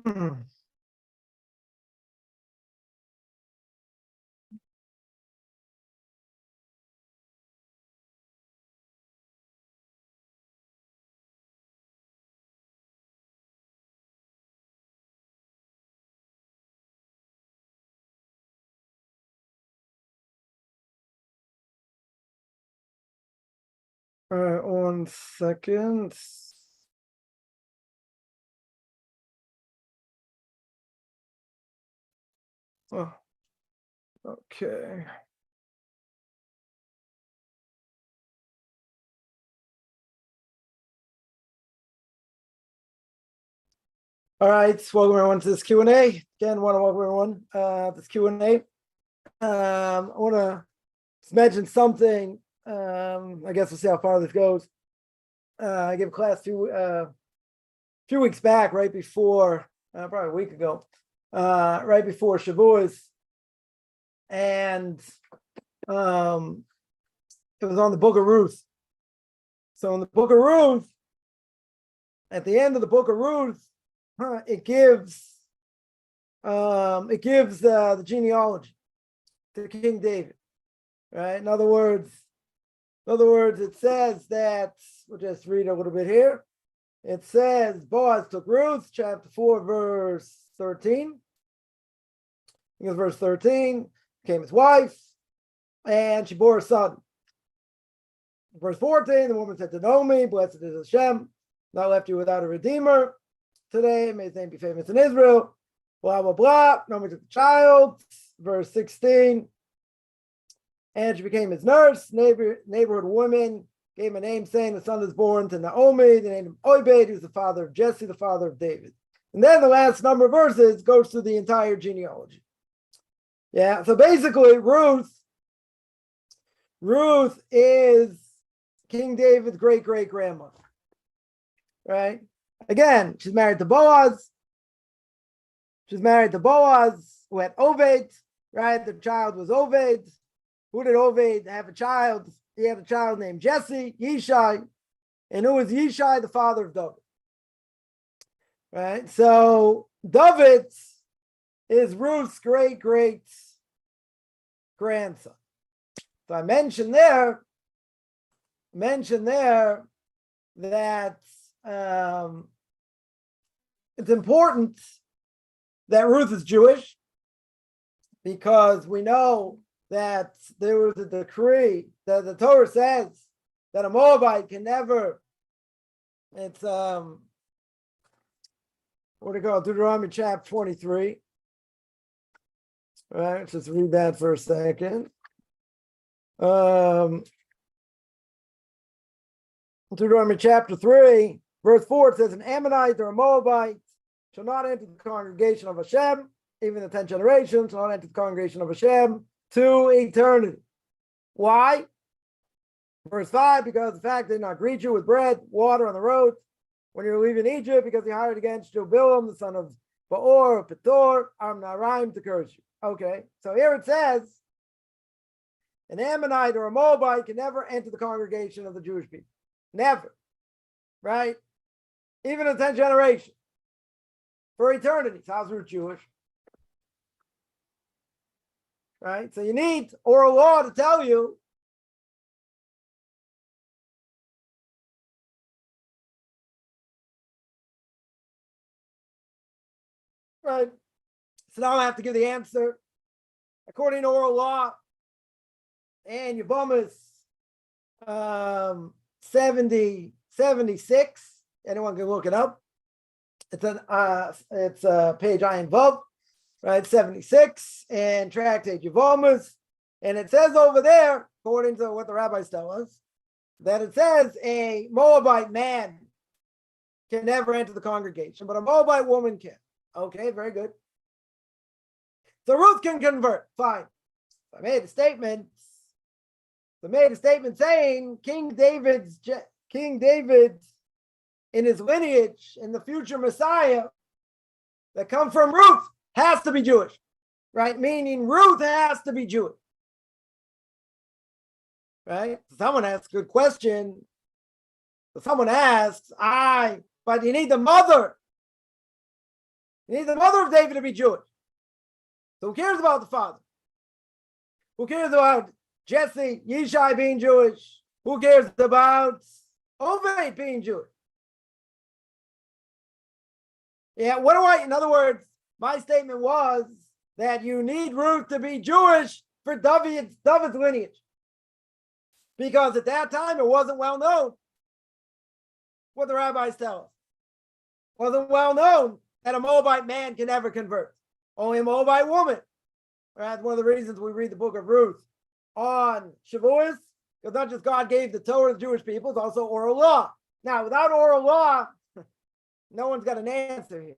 One second. Oh, okay. All right, welcome everyone to this Q&A. Again, want to welcome everyone this Q&A. I want to mention something. I guess we'll see how far this goes. I gave a class a few weeks back, right before, probably a week ago, right before Shavuos, and it was on the Book of Ruth. So in the Book of Ruth, at the end of the Book of Ruth, it gives the genealogy to King David, right? In other words, it says that, we'll just read a little bit here. It says Boaz took Ruth, chapter 4, verse 13. I think it's verse 13, became his wife, and she bore a son. Verse 14, the woman said to Naomi, blessed is Hashem, not left you without a redeemer. Today, may his name be famous in Israel. Blah, blah, blah. Naomi took the child. Verse 16. And she became his nurse. Neighborhood woman gave him a name, saying the son is born to Naomi. They named him Obed, who's the father of Jesse, the father of David. And then the last number of verses goes through the entire genealogy. Yeah, so basically, Ruth is King David's great-great-grandmother, right? Again, she's married to Boaz. She's married to Boaz, who had Obed, right? The child was Obed. Who did Obed have a child? He had a child named Jesse, Yishai. And who was Yishai? The father of David. Right? So David is Ruth's great-great-grandson. So I mentioned there that it's important that Ruth is Jewish, because we know that there was a decree that the Torah says that a Moabite can never, it's what do you call it? Deuteronomy chapter 23. All right, let's just read that for a second. Deuteronomy chapter 3, verse 4, it says, an Ammonite or a Moabite shall not enter the congregation of Hashem, even the 10th generation shall not enter the congregation of Hashem to eternity. Why? Verse 5, because the fact they did not greet you with bread, water on the road when you were leaving Egypt, because he hired against you Bilam, the son of Baor, of Petor, Amnaraim, to curse you. Okay, so here it says, an Ammonite or a Moabite can never enter the congregation of the Jewish people. Never. Right? Even in the 10th generation. For eternity. So how's Ruth Jewish? Right? So you need oral law to tell you right? So now I have to give the answer. According to oral law, and Yevamos 76. Anyone can look it up. It's page Ayin Vav, right? 76 and tractate Yevamos, and it says over there, according to what the rabbis tell us, that it says a Moabite man can never enter the congregation, but a Moabite woman can. Okay, very good. So Ruth can convert. Fine. I made a statement. So made a statement saying King David in his lineage, in the future Messiah that come from Ruth, has to be Jewish, right? Meaning Ruth has to be Jewish, right? Someone asks a good question. So someone asks, but you need the mother You need the mother of David to be Jewish. So who cares about the father? Who cares about Jesse, Yishai being Jewish? Who cares about Oved being Jewish? Yeah, in other words, my statement was that you need Ruth to be Jewish for David's lineage. Because at that time, it wasn't well known what the rabbis tell us. It wasn't well known that a Moabite man can never convert. Only a Moabite woman. That's one of the reasons we read the book of Ruth on Shavuos, because not just God gave the Torah to the Jewish people, it's also oral law. Now, without oral law, no one's got an answer here.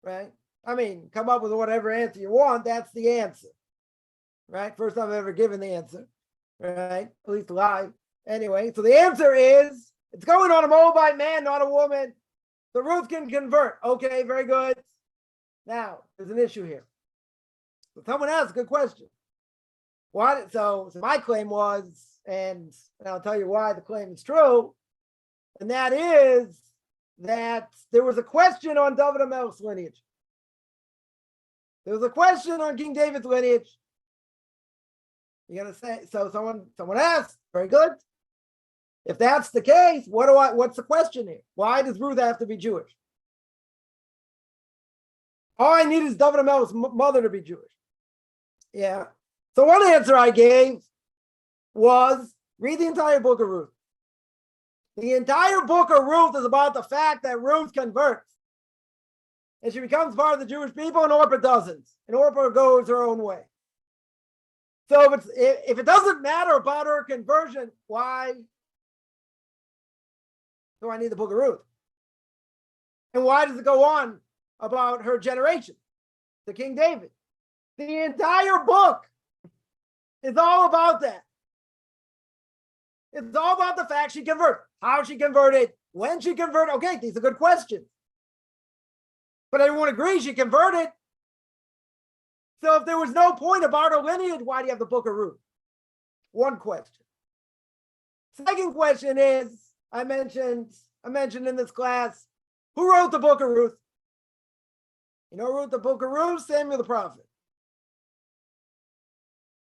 Right? I mean, come up with whatever answer you want, that's the answer. Right? First time I've ever given the answer. Right? At least live. Anyway, so the answer is, it's going on a Moabite man, not a woman. The Ruth can convert. Okay, very good. Now, there's an issue here. So someone asked a good question. What? So my claim was, and I'll tell you why the claim is true, and that is that there was a question on David HaMelech's lineage. There was a question on King David's lineage. You're gonna say, so someone asked, very good. If that's the case, what's the question here? Why does Ruth have to be Jewish? All I need is David HaMelech's mother to be Jewish. Yeah. So one answer I gave was read the entire book of Ruth. The entire book of Ruth is about the fact that Ruth converts. And she becomes part of the Jewish people, and Orpah doesn't. And Orpah goes her own way. So if it doesn't matter about her conversion, why do I need the book of Ruth? And why does it go on about her generation, the King David? The entire book is all about that. It's all about the fact she converted, how she converted, when she converted. Okay, these are good questions. But everyone agrees she converted. So if there was no point about her lineage, why do you have the book of Ruth? One question. Second question is, I mentioned in this class, who wrote the book of Ruth? You know who wrote the book of Ruth? Samuel the prophet.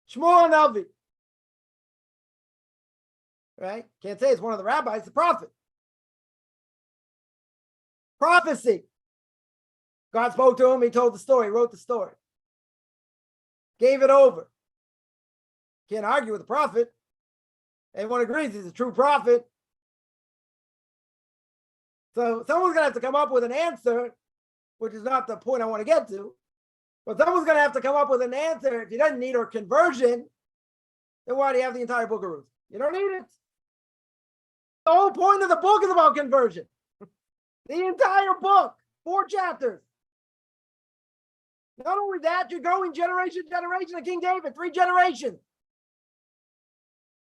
Shmuel Navi. Right? Can't say it's one of the rabbis, the prophet. Prophecy. God spoke to him, he told the story, wrote the story. Gave it over. Can't argue with the prophet. Everyone agrees he's a true prophet. So someone's going to have to come up with an answer, which is not the point I want to get to. But someone's going to have to come up with an answer. If he doesn't need her conversion, then why do you have the entire book of Ruth? You don't need it. The whole point of the book is about conversion. The entire book, 4 chapters. Not only that, you're going generation to generation of King David, 3 generations.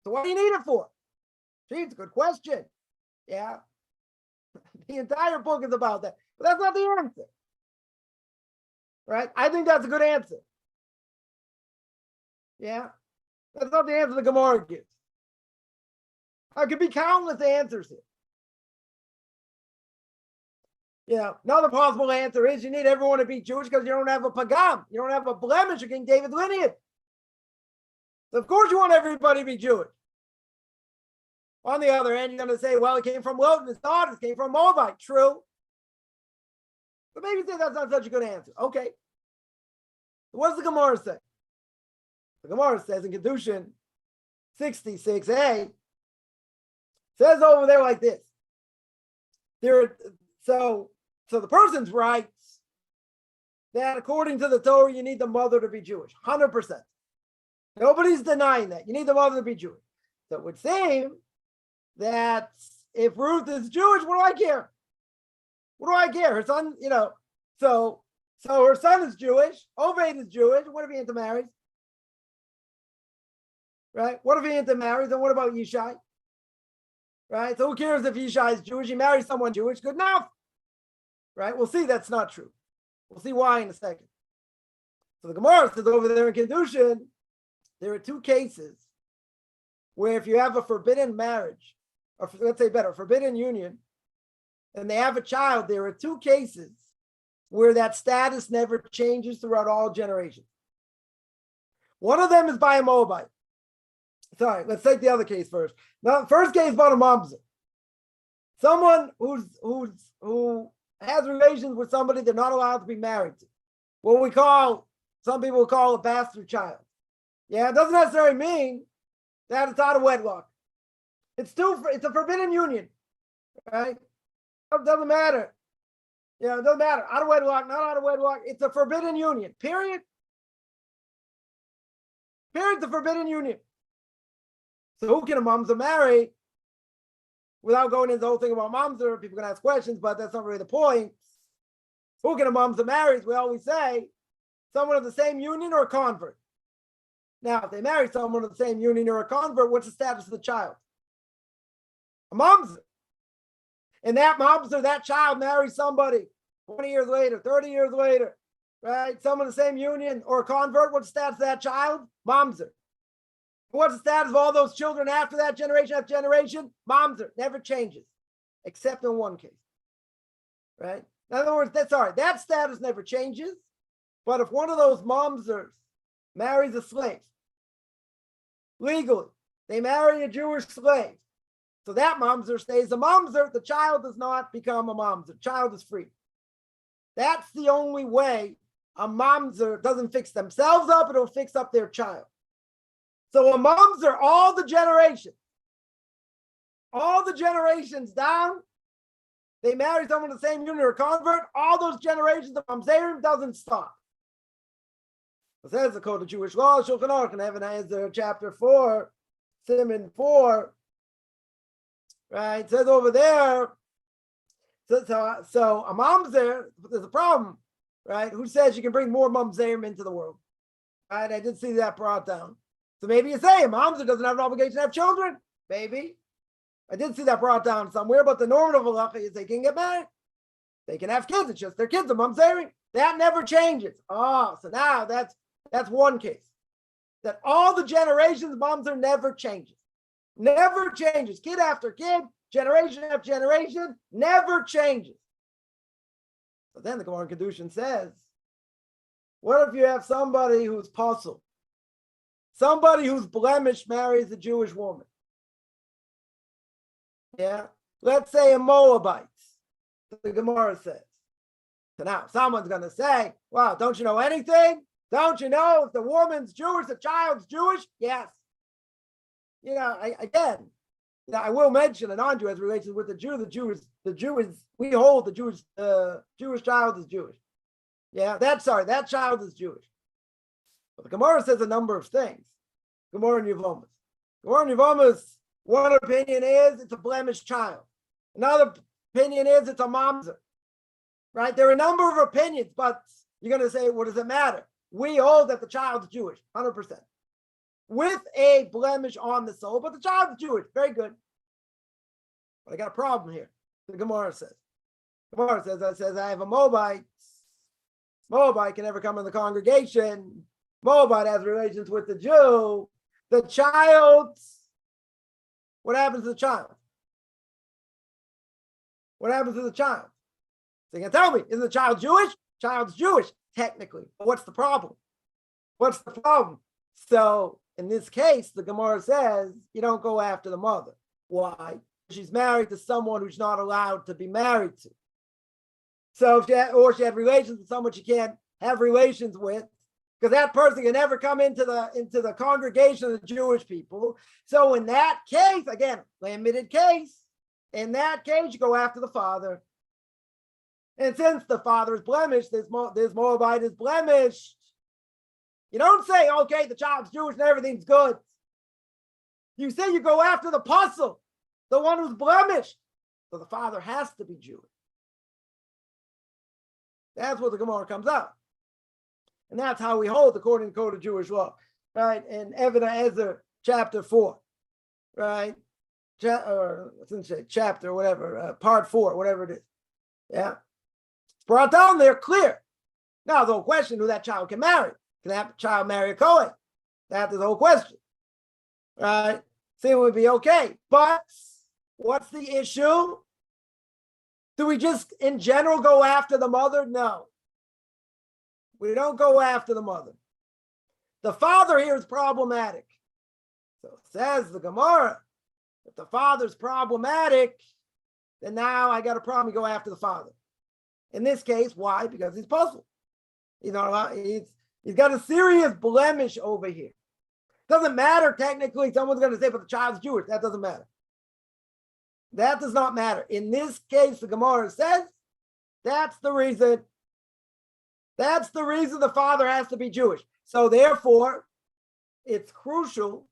So what do you need it for? Gee, it's a good question. Yeah. The entire book is about that. But that's not the answer. Right? I think that's a good answer. Yeah. That's not the answer the Gemara gives. There could be countless answers here. Yeah. Another possible answer is you need everyone to be Jewish because you don't have a pagam. You don't have a blemish of King David's lineage. So of course you want everybody to be Jewish. On the other hand, you're going to say, well, it came from Lot and his daughters came from Moabite. True. But maybe say that's not such a good answer. Okay. What does the Gemara say? The Gemara says in Kedushin 66a, says over there like this. So the person's right that according to the Torah, you need the mother to be Jewish. 100%. Nobody's denying that. You need the mother to be Jewish. So it would seem that if Ruth is Jewish, what do I care? What do I care? Her son, so her son is Jewish. Oved is Jewish. What if he intermarries? Right? What if he intermarries? Then what about Yishai? Right? So who cares if Yishai is Jewish? He marries someone Jewish. Good enough. Right? We'll see that's not true. We'll see why in a second. So the Gemara says over there in Kedushin, there are 2 cases where if you have a forbidden marriage, or let's say better, forbidden union, and they have a child, there are 2 cases where that status never changes throughout all generations. One of them is by a Moabite. Sorry, let's take the other case first. Now, first case about a mamzer. Someone who has relations with somebody they're not allowed to be married to. What some people call a bastard child. Yeah, it doesn't necessarily mean that it's out of wedlock. It's a forbidden union, right? It doesn't matter. Yeah, it doesn't matter. Out of wedlock, not out of wedlock. It's a forbidden union. Period. Period. The forbidden union. So who can a mamzer marry? Without going into the whole thing about mamzer, people can ask questions, but that's not really the point. Who can a mamzer marry? We always say someone of the same union or a convert. Now, if they marry someone of the same union or a convert, what's the status of the child? A mamzer. And that mamzer, that child marries somebody 20 years later, 30 years later, right? Someone of the same union or a convert, what's the status of that child? Mamzer. What's the status of all those children after that generation, after generation? Mamzer. Never changes, except in one case, right? In other words, that status never changes. But if one of those mamzers marries a slave, legally, they marry a Jewish slave, so that mamzer stays a mamzer. The child does not become a mamzer. The child is free. That's the only way a mamzer doesn't fix themselves up, it'll fix up their child. So a mamzer, all the generations down, they marry someone of the same union or convert, all those generations of mamzerim doesn't stop. It says the Code of Jewish Law, Shulchan Aruch, and Even HaEzer, chapter 4, Siman 4, right? It says over there, so a mamzer, there's a problem, right? Who says you can bring more mamzerim into the world? Right? I did see that brought down. So maybe you say a mamzer doesn't have an obligation to have children. Maybe. I did see that brought down somewhere, but the normative halacha is they can get married. They can have kids. It's just their kids are mamzerim. That never changes. So now that's one case. That all the generations, mamzer never changes. Never changes. Kid after kid, generation after generation, never changes. But then the Gemara in Kedushin says, what if you have somebody who's puzzled? Somebody who's blemished marries a Jewish woman. Yeah. Let's say a Moabite. The Gemara says. So now someone's going to say, wow, don't you know anything? Don't you know if the woman's Jewish, the child's Jewish? Yes. I will mention a non-Jew as relations with the Jew is, we hold the Jewish child is Jewish. Yeah, that child is Jewish. But the Gemara says a number of things. Gemara and Yevomas. One opinion is it's a blemished child. Another opinion is it's a mamzer. Right? There are a number of opinions, but you're going to say, what does it matter? We hold that the child's Jewish, 100%. With a blemish on the soul, but the child's Jewish. Very good. But I got a problem here. The Gemara says. I have a Moabite. Moabite can never come in the congregation. Moabite has relations with the Jew. The child, what happens to the child? What happens to the child? So you can tell me, is the child Jewish? Child's Jewish, technically. But what's the problem? So in this case, the Gemara says you don't go after the mother. Why? She's married to someone who's not allowed to be married to. So if she had relations with someone she can't have relations with, because that person can never come into the congregation of the Jewish people. So in that case, again, limited case, in that case, you go after the father. And since the father is blemished, this Moabite is blemished, you don't say, okay, the child's Jewish and everything's good. You say you go after the apostle, the one who's blemished. So the father has to be Jewish. That's what the Gemara comes out. And that's how we hold according to the Code of Jewish Law, right? In Even HaEzer, chapter 4, right? Chapter, whatever, part 4, whatever it is. Yeah. It's brought down there clear. Now, the whole question who that child can marry. Can that child marry a Kohen? That's the whole question, right? See, it would be okay. But what's the issue? Do we just, in general, go after the mother? No. We don't go after the mother. The father here is problematic. So says the Gemara, if the father's problematic, then now I got a problem. You go after the father. In this case, why? Because he's puzzled. You know, he's got a serious blemish over here. Doesn't matter technically. Someone's going to say, but the child's Jewish. That doesn't matter. That does not matter. In this case, the Gemara says that's the reason. That's the reason the father has to be Jewish. So therefore, it's crucial.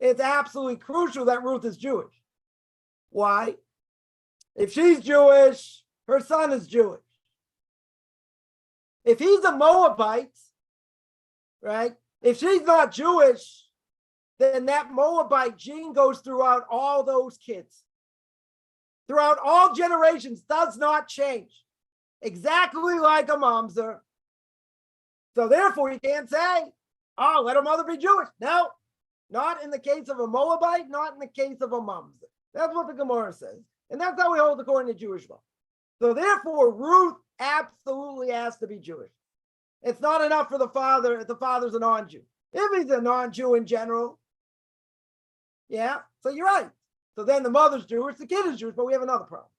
It's absolutely crucial that Ruth is Jewish. Why? If she's Jewish, her son is Jewish. If he's a Moabite, right? If she's not Jewish, then that Moabite gene goes throughout all those kids. Throughout all generations, does not change. Exactly like a mamzer. So therefore, you can't say, oh, let her mother be Jewish. No, not in the case of a Moabite, not in the case of a mamzer. That's what the Gemara says. And that's how we hold according to Jewish law. So therefore, Ruth absolutely has to be Jewish. It's not enough for the father if the father's a non-Jew. If he's a non-Jew in general, yeah, so you're right. So then the mother's Jewish, the kid is Jewish, but we have another problem.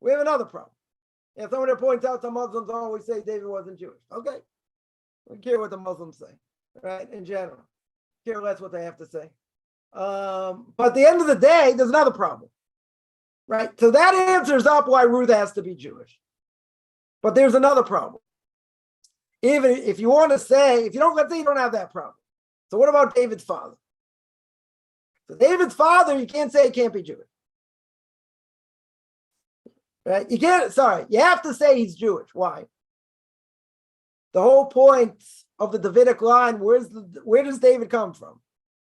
We have another problem. If somebody points out some Muslims always say David wasn't Jewish. Okay. We don't care what the Muslims say, right? In general. Care less what they have to say. But at the end of the day, there's another problem. Right? So that answers up why Ruth has to be Jewish. But there's another problem. Even if you want to say, if you don't, let's say you don't have that problem. So what about David's father? So David's father, you can't say he can't be Jewish. Right? You can't, sorry, you have to say he's Jewish. Why? The whole point of the Davidic line, where does David come from?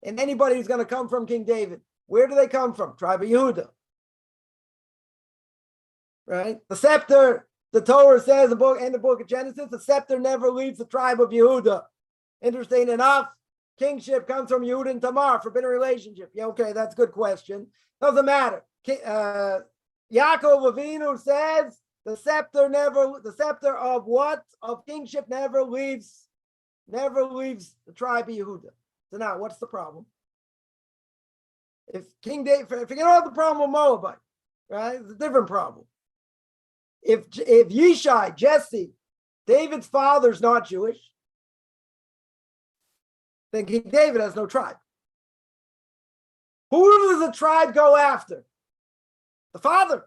And anybody who's going to come from King David, where do they come from? Tribe of Yehuda. Right? The scepter, the Torah says in the book of Genesis, the scepter never leaves the tribe of Yehuda. Interesting enough, kingship comes from Yehuda and Tamar, forbidden relationship. Yeah, okay, that's a good question. Doesn't matter. Yaakov Avinu says the scepter of what? Of kingship never leaves the tribe of Yehuda. So now, what's the problem? If King David, forget about the problem with Moabite, right? It's a different problem. If Yishai, Jesse, David's father's not Jewish, then King David has no tribe. Who does the tribe go after? The father.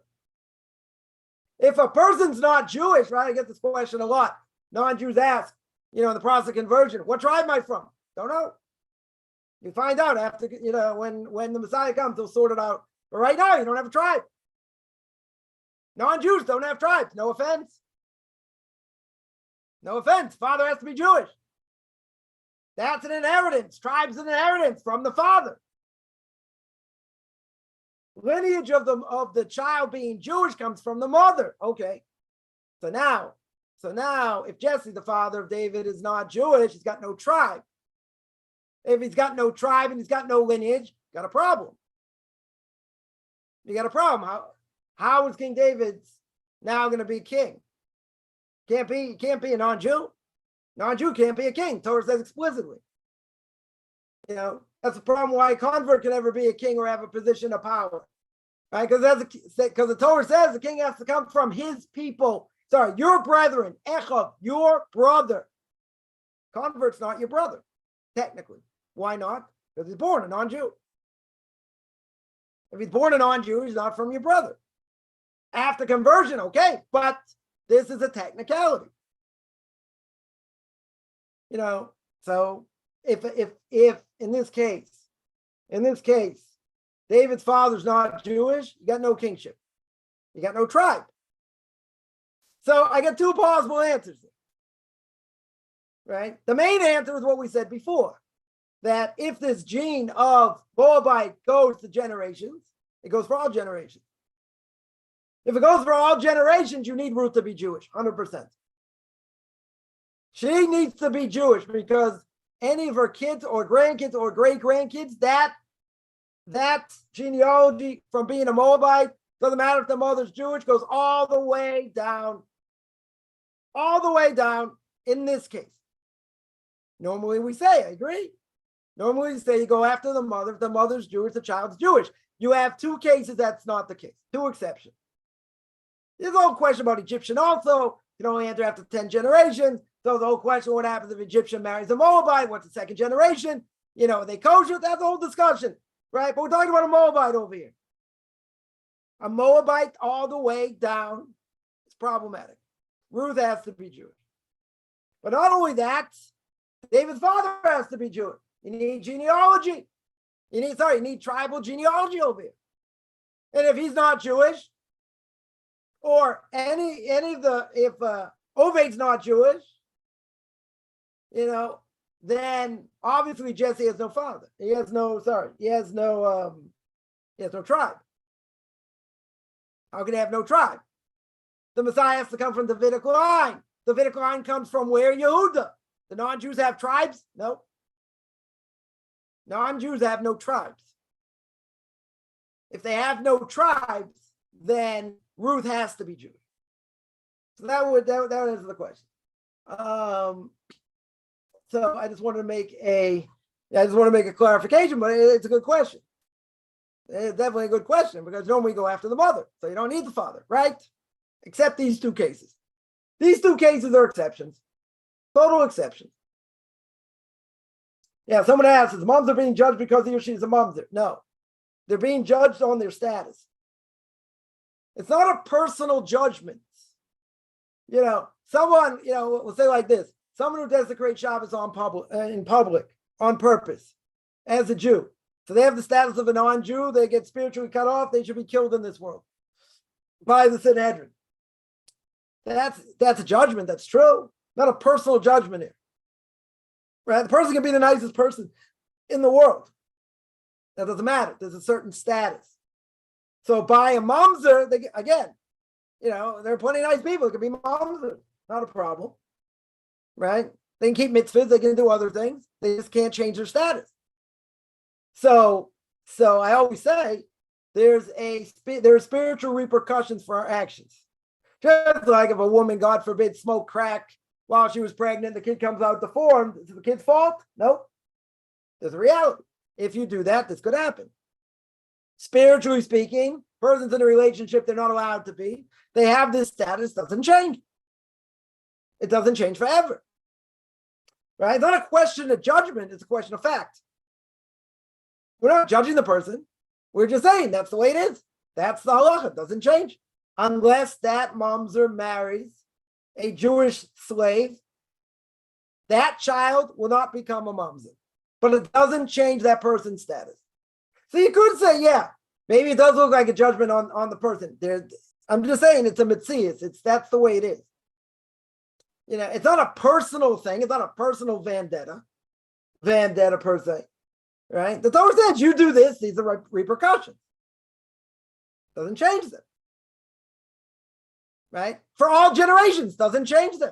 If a person's not Jewish, right? I get this question a lot. Non-Jews ask, in the process of conversion, what tribe am I from? Don't know. You find out after, when the Messiah comes, they'll sort it out. But right now, you don't have a tribe. Non-Jews don't have tribes. No offense. No offense. Father has to be Jewish. That's an inheritance. Tribe's an inheritance from the father. Lineage of the child being Jewish comes from the mother. Okay. So now, if Jesse, the father of David, is not Jewish, he's got no tribe. If he's got no tribe and he's got no lineage, got a problem. You got a problem. How is King David now going to be king? Can't be a non-Jew. Non-Jew can't be a king. Torah says explicitly. That's the problem why a convert can never be a king or have a position of power. Right? Because the Torah says the king has to come from his people. Sorry, your brethren, Echav, your brother. Convert's not your brother, technically. Why not? Because he's born a non-Jew. If he's born a non-Jew, he's not from your brother. After conversion, okay, but this is a technicality. So if in this case, David's father's not Jewish, you got no kingship. You got no tribe. So I got two possible answers. Right? The main answer is what we said before, that if this gene of Moabite goes to generations, it goes for all generations. If it goes for all generations, you need Ruth to be Jewish, 100%. She needs to be Jewish because any of her kids or grandkids or great-grandkids, that genealogy from being a Moabite, doesn't matter if the mother's Jewish, goes all the way down all the way down in this case. Normally we say, I agree. Normally we say you go after the mother. If the mother's Jewish, the child's Jewish. You have two cases that's not the case, two exceptions. There's a whole question about Egyptian also. You can only enter after 10 generations. So the whole question, what happens if Egyptian marries a Moabite? What's the second generation? Are they kosher? That's the whole discussion, right? But we're talking about a Moabite over here. A Moabite all the way down is problematic. Ruth has to be Jewish. But not only that, David's father has to be Jewish. You need genealogy. You need tribal genealogy over here. And if he's not Jewish, or if Obed's not Jewish, then obviously Jesse has no father. He has no tribe. How can he have no tribe? The Messiah has to come from the Davidic line. The Davidic line comes from where? Yehuda. The non-Jews have tribes? No. Non-Jews have no tribes. If they have no tribes, then Ruth has to be Jewish. So that would answer the question. So I just wanted to make a clarification, but it's a good question. It's definitely a good question because normally we go after the mother, so you don't need the father, right? Except these two cases. These two cases are exceptions, total exceptions. Yeah, someone asks, the moms are being judged because he or she is a mamzer. No, they're being judged on their status. It's not a personal judgment. Someone, we'll say like this: someone who desecrates Shabbos in public on purpose as a Jew. So they have the status of a non-Jew. They get spiritually cut off. They should be killed in this world by the Sanhedrin. That's a judgment. That's true. Not a personal judgment here. Right? The person can be the nicest person in the world. That doesn't matter. There's a certain status. So by a mamzer, there are plenty of nice people. It could be mamzer. Not a problem. Right? They can keep mitzvahs. They can do other things. They just can't change their status. So I always say there are spiritual repercussions for our actions. Just like if a woman, God forbid, smoked crack while she was pregnant, the kid comes out deformed. Is it the kid's fault? Nope. There's a reality. If you do that, this could happen. Spiritually speaking, persons in a relationship they're not allowed to be, they have this status, doesn't change. It doesn't change forever. Right? It's not a question of judgment, it's a question of fact. We're not judging the person. We're just saying that's the way it is. That's the halacha. It doesn't change. Unless that mamzer marries a Jewish slave, that child will not become a mamzer. But it doesn't change that person's status. So you could say, yeah, maybe it does look like a judgment on the person. I'm just saying it's a mitzias. That's the way it is. It's not a personal thing. It's not a personal vendetta per se. Right? The Torah says you do this, these are repercussions. Doesn't change them. Right? For all generations, doesn't change them.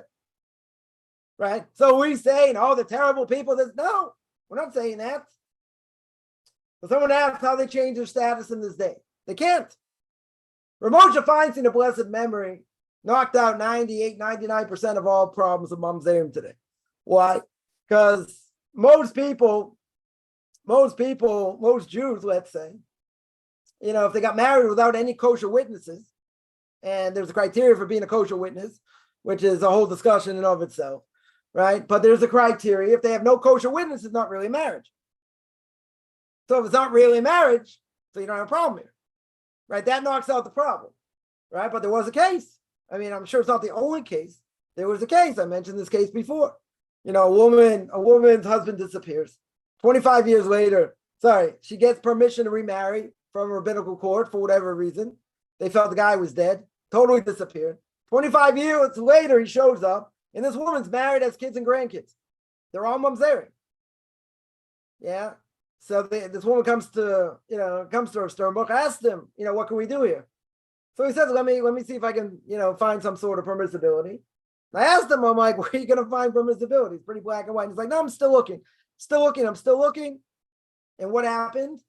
Right? So we say, the terrible people, no, we're not saying that. But someone asks how they change their status in this day. They can't. Ramosha Feinstein, a blessed memory, knocked out 98, 99% of all problems of mamzerim today. Why? Because most Jews, let's say, if they got married without any kosher witnesses, and there's a criteria for being a kosher witness, which is a whole discussion in of itself, right? But there's a criteria. If they have no kosher witness, it's not really marriage. So if it's not really marriage, so you don't have a problem here, right? That knocks out the problem, right? But there was a case. I'm sure it's not the only case. There was a case. I mentioned this case before. A woman's husband disappears. 25 years later, she gets permission to remarry from a rabbinical court for whatever reason. They felt the guy was dead, totally disappeared. 25 years later, he shows up, and this woman's married, has kids and grandkids. They're all mamzerim. Yeah. So this woman comes to her Sternbuch, asks him, what can we do here? So he says, let me see if I can, find some sort of permissibility. And I asked him, I'm like, where are you going to find permissibility? It's pretty black and white. He's like, no, I'm still looking. I'm still looking. And what happened?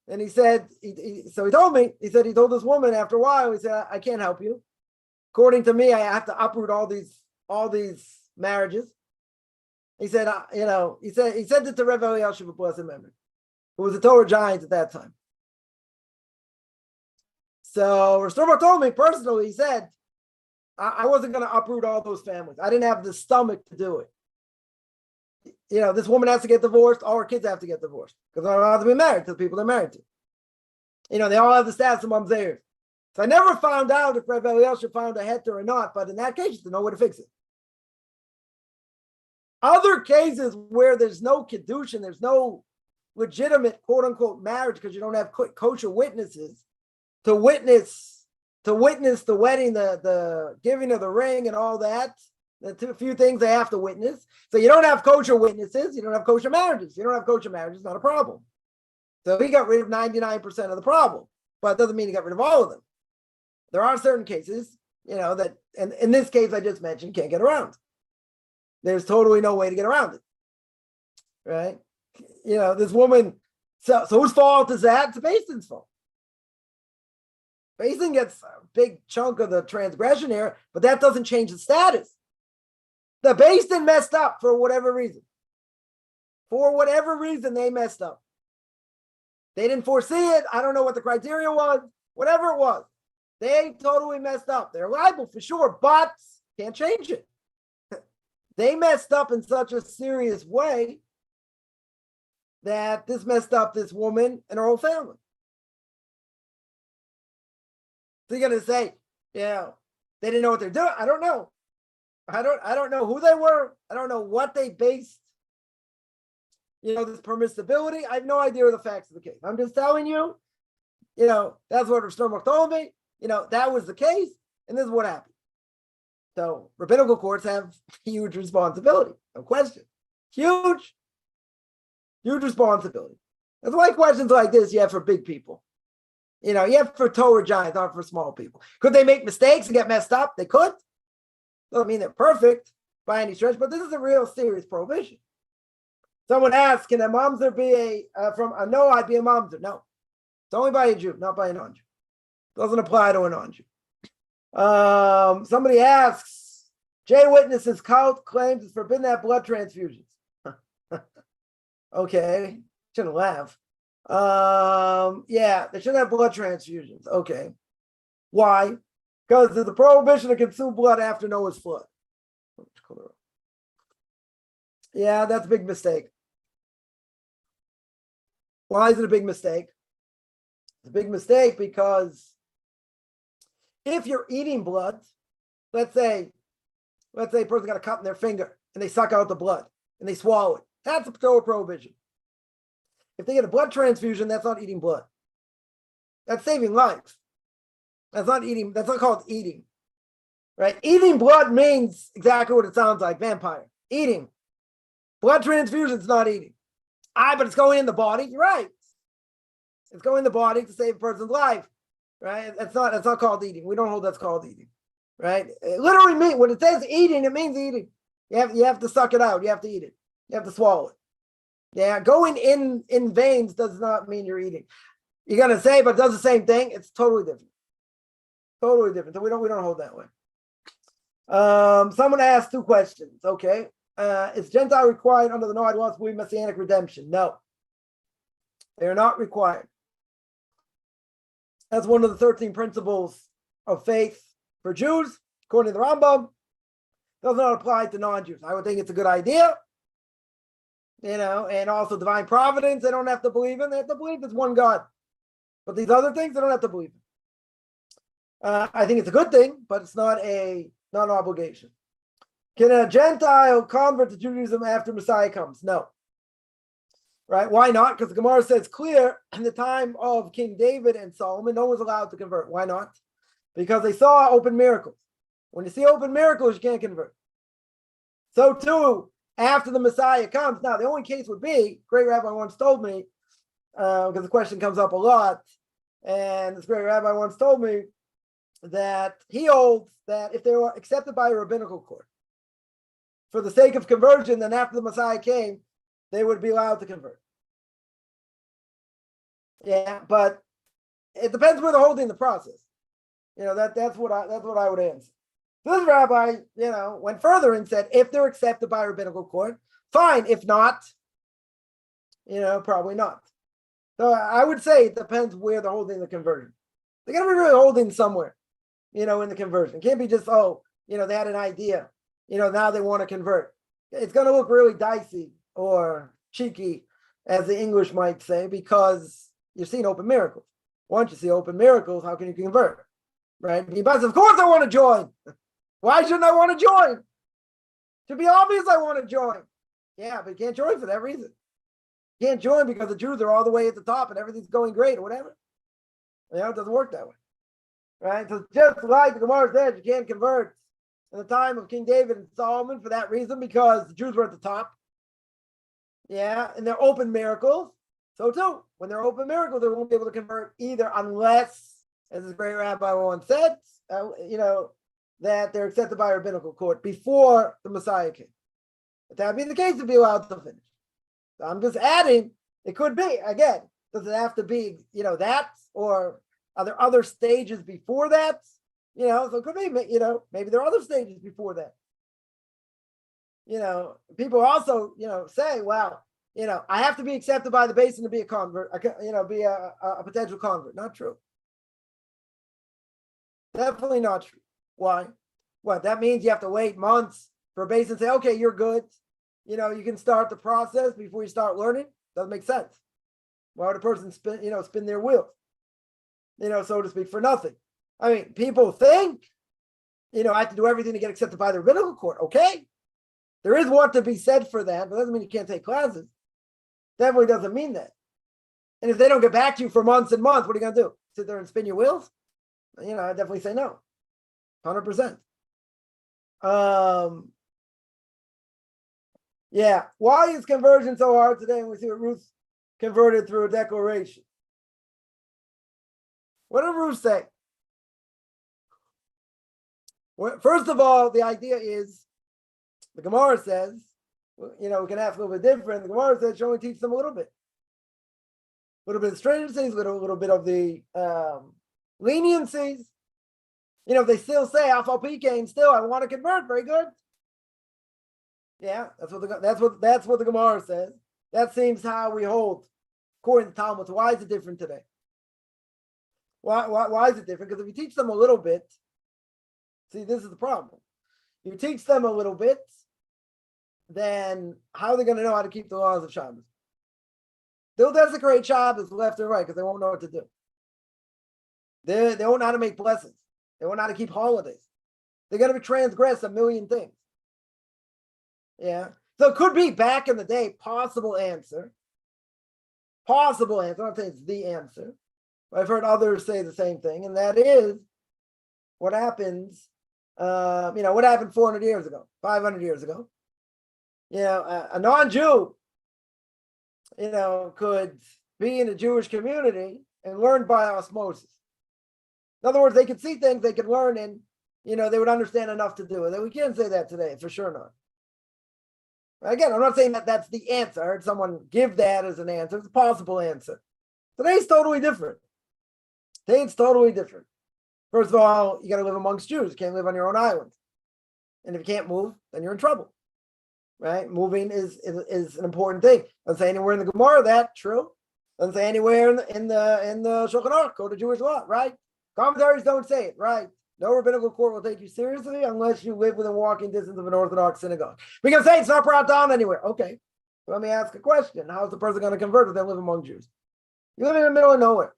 And he said, he told me, he told this woman after a while, he said, I can't help you. According to me, I have to uproot all these all these marriages. He said, he said it to Rebbe Eliashib of blessed memory, who was a Torah giant at that time. So Restore told me personally, he said, I wasn't going to uproot all those families. I didn't have the stomach to do it. This woman has to get divorced. All her kids have to get divorced because they're not allowed to be married to the people they're married to. They all have the status of mamzers. So I never found out if Rebbe Eliashib found a heter or not, but in that case, there's no way to fix it. Other cases where there's no kedushin, there's no legitimate quote unquote marriage because you don't have kosher witnesses to witness the wedding, the giving of the ring and all that. The few things they have to witness. So you don't have kosher witnesses, you don't have kosher marriages. You don't have kosher marriages, not a problem. So he got rid of 99% of the problem, but it doesn't mean he got rid of all of them. There are certain cases, that, and in this case I just mentioned, can't get around. There's totally no way to get around it, right? This woman, so whose fault is that? It's the Basin's fault. Basin gets a big chunk of the transgression here, but that doesn't change the status. The Basin messed up for whatever reason. For whatever reason, they messed up. They didn't foresee it. I don't know what the criteria was. Whatever it was, they totally messed up. They're liable for sure, but can't change it. They messed up in such a serious way that this messed up this woman and her whole family. So you're gonna say, they didn't know what they're doing. I don't know. I don't know who they were. I don't know what they based, this permissibility. I have no idea the facts of the case. I'm just telling you, that's what Rav told me. That was the case, and this is what happened. So rabbinical courts have huge responsibility, no question. Huge responsibility. That's why questions like this you have for big people. You have for Torah giants, not for small people. Could they make mistakes and get messed up? They could. Doesn't mean they're perfect by any stretch, but this is a real serious prohibition. Someone asks, can a mamzer be no, I'd be a mamzer. No. It's only by a Jew, not by a non-Jew. Doesn't apply to a non-Jew. Somebody asks, Jay Witness's cult claims it's forbidden to have blood transfusions. Okay, shouldn't laugh. They shouldn't have blood transfusions. Okay. Why? Because there's a prohibition to consume blood after Noah's flood. Yeah, that's a big mistake. Why is it a big mistake? It's a big mistake because if you're eating blood, let's say a person got a cut in their finger and they suck out the blood and they swallow it. That's a Torah prohibition. If they get a blood transfusion, that's not eating blood. That's saving life. That's not eating. That's not called eating, right? Eating blood means exactly what it sounds like, vampire. Eating. Blood transfusion is not eating. But it's going in the body. You're right. It's going in the body to save a person's life, right? That's not called eating. We don't hold that's called eating, right? It literally means, when it says eating, it means eating. You have to suck it out. You have to eat it. You have to swallow it. Yeah, going in veins does not mean you're eating. You're gonna say, but it does the same thing. It's totally different. Totally different. So we don't hold that way. Someone asked two questions. Okay, is Gentile required under the Noahide laws to believe Messianic redemption? No, they are not required. That's one of the 13 principles of faith for Jews, according to the Rambam. Does not apply to non-Jews. I would think it's a good idea. And also divine providence, they don't have to believe in. They have to believe there's one God. But these other things, they don't have to believe in. I think it's a good thing, but it's not an obligation. Can a Gentile convert to Judaism after Messiah comes? No. Right? Why not? Because the Gemara says clear, in the time of King David and Solomon, no one was allowed to convert. Why not? Because they saw open miracles. When you see open miracles, you can't convert. So too, after the Messiah comes. Now, the only case would be, great rabbi once told me, because the question comes up a lot, and this great rabbi once told me that he holds that if they were accepted by a rabbinical court for the sake of conversion, then after the Messiah came, they would be allowed to convert. Yeah, but it depends where they're holding the process. That's what I would answer. This rabbi, went further and said, if they're accepted by rabbinical court, fine. If not, probably not. So I would say it depends where they're holding the conversion. They're going to be really holding somewhere, in the conversion. It can't be just, they had an idea, now they want to convert. It's going to look really dicey or cheeky, as the English might say, because you're seeing open miracles. Once you see open miracles, how can you convert? Right? Because of course I want to join. Why shouldn't I want to join? To be obvious, I want to join. Yeah, but you can't join for that reason. You can't join because the Jews are all the way at the top and everything's going great or whatever. It doesn't work that way. Right? So just like the Gemara said, you can't convert in the time of King David and Solomon for that reason, because the Jews were at the top. Yeah, and they're open miracles. So too, when they're open miracles, they won't be able to convert either, unless, as this great rabbi once said, that they're accepted by rabbinical court before the Messiah came. If that being the case, to be allowed to finish. So I'm just adding, it could be, again, does it have to be, that, or are there other stages before that? So it could be, maybe there are other stages before that. People also, say, well, I have to be accepted by the basin to be a convert, be a potential convert. Not true. Definitely not true. Why? What? That means you have to wait months for a basin to say, okay, you're good. You can start the process before you start learning. Doesn't make sense. Why would a person spin their wheels? So to speak, for nothing. I mean, people think, I have to do everything to get accepted by the rabbinical court. Okay. There is what to be said for that, but that doesn't mean you can't take classes. Definitely doesn't mean that. And if they don't get back to you for months and months, what are you going to do? Sit there and spin your wheels? I definitely say no. 100%. Yeah. Why is conversion so hard today? And we see what Ruth converted through a declaration. What did Ruth say? Well, first of all, the idea is, the Gemara says, we can ask a little bit different. The Gemara says she only teaches them a little bit. A little bit of stringencies, a little bit of the leniencies. If they still say Alpha Pecan, still I want to convert, very good. Yeah, that's what the Gemara says. That seems how we hold according to Talmud. So why is it different today? Why is it different? Because if you teach them a little bit, see, this is the problem. You teach them a little bit, then how are they going to know how to keep the laws of Shabbos? They'll desecrate Shabbos left and right because they won't know what to do. They won't know how to make blessings. They won't know how to keep holidays. They're going to transgress a million things. Yeah. So it could be back in the day, possible answer. Possible answer. I'm not saying it's the answer. But I've heard others say the same thing, and that is what happens. What happened 400 years ago, 500 years ago. A non-Jew, could be in a Jewish community and learn by osmosis. In other words, they could see things, they could learn, and, they would understand enough to do it. And we can't say that today, for sure not. Again, I'm not saying that that's the answer. I heard someone give that as an answer. It's a possible answer. Today's totally different. Today it's totally different. First of all, you got to live amongst Jews. You can't live on your own island. And if you can't move, then you're in trouble. Right? Moving is an important thing. Doesn't say anywhere in the Gemara that, true. Doesn't say anywhere in the Shulchan Aruch, code of Jewish law, right? Commentaries don't say it, right? No rabbinical court will take you seriously unless you live within walking distance of an Orthodox synagogue. We can say it's not brought down anywhere. Okay. Let me ask a question. How's the person going to convert if they live among Jews? You live in the middle of nowhere.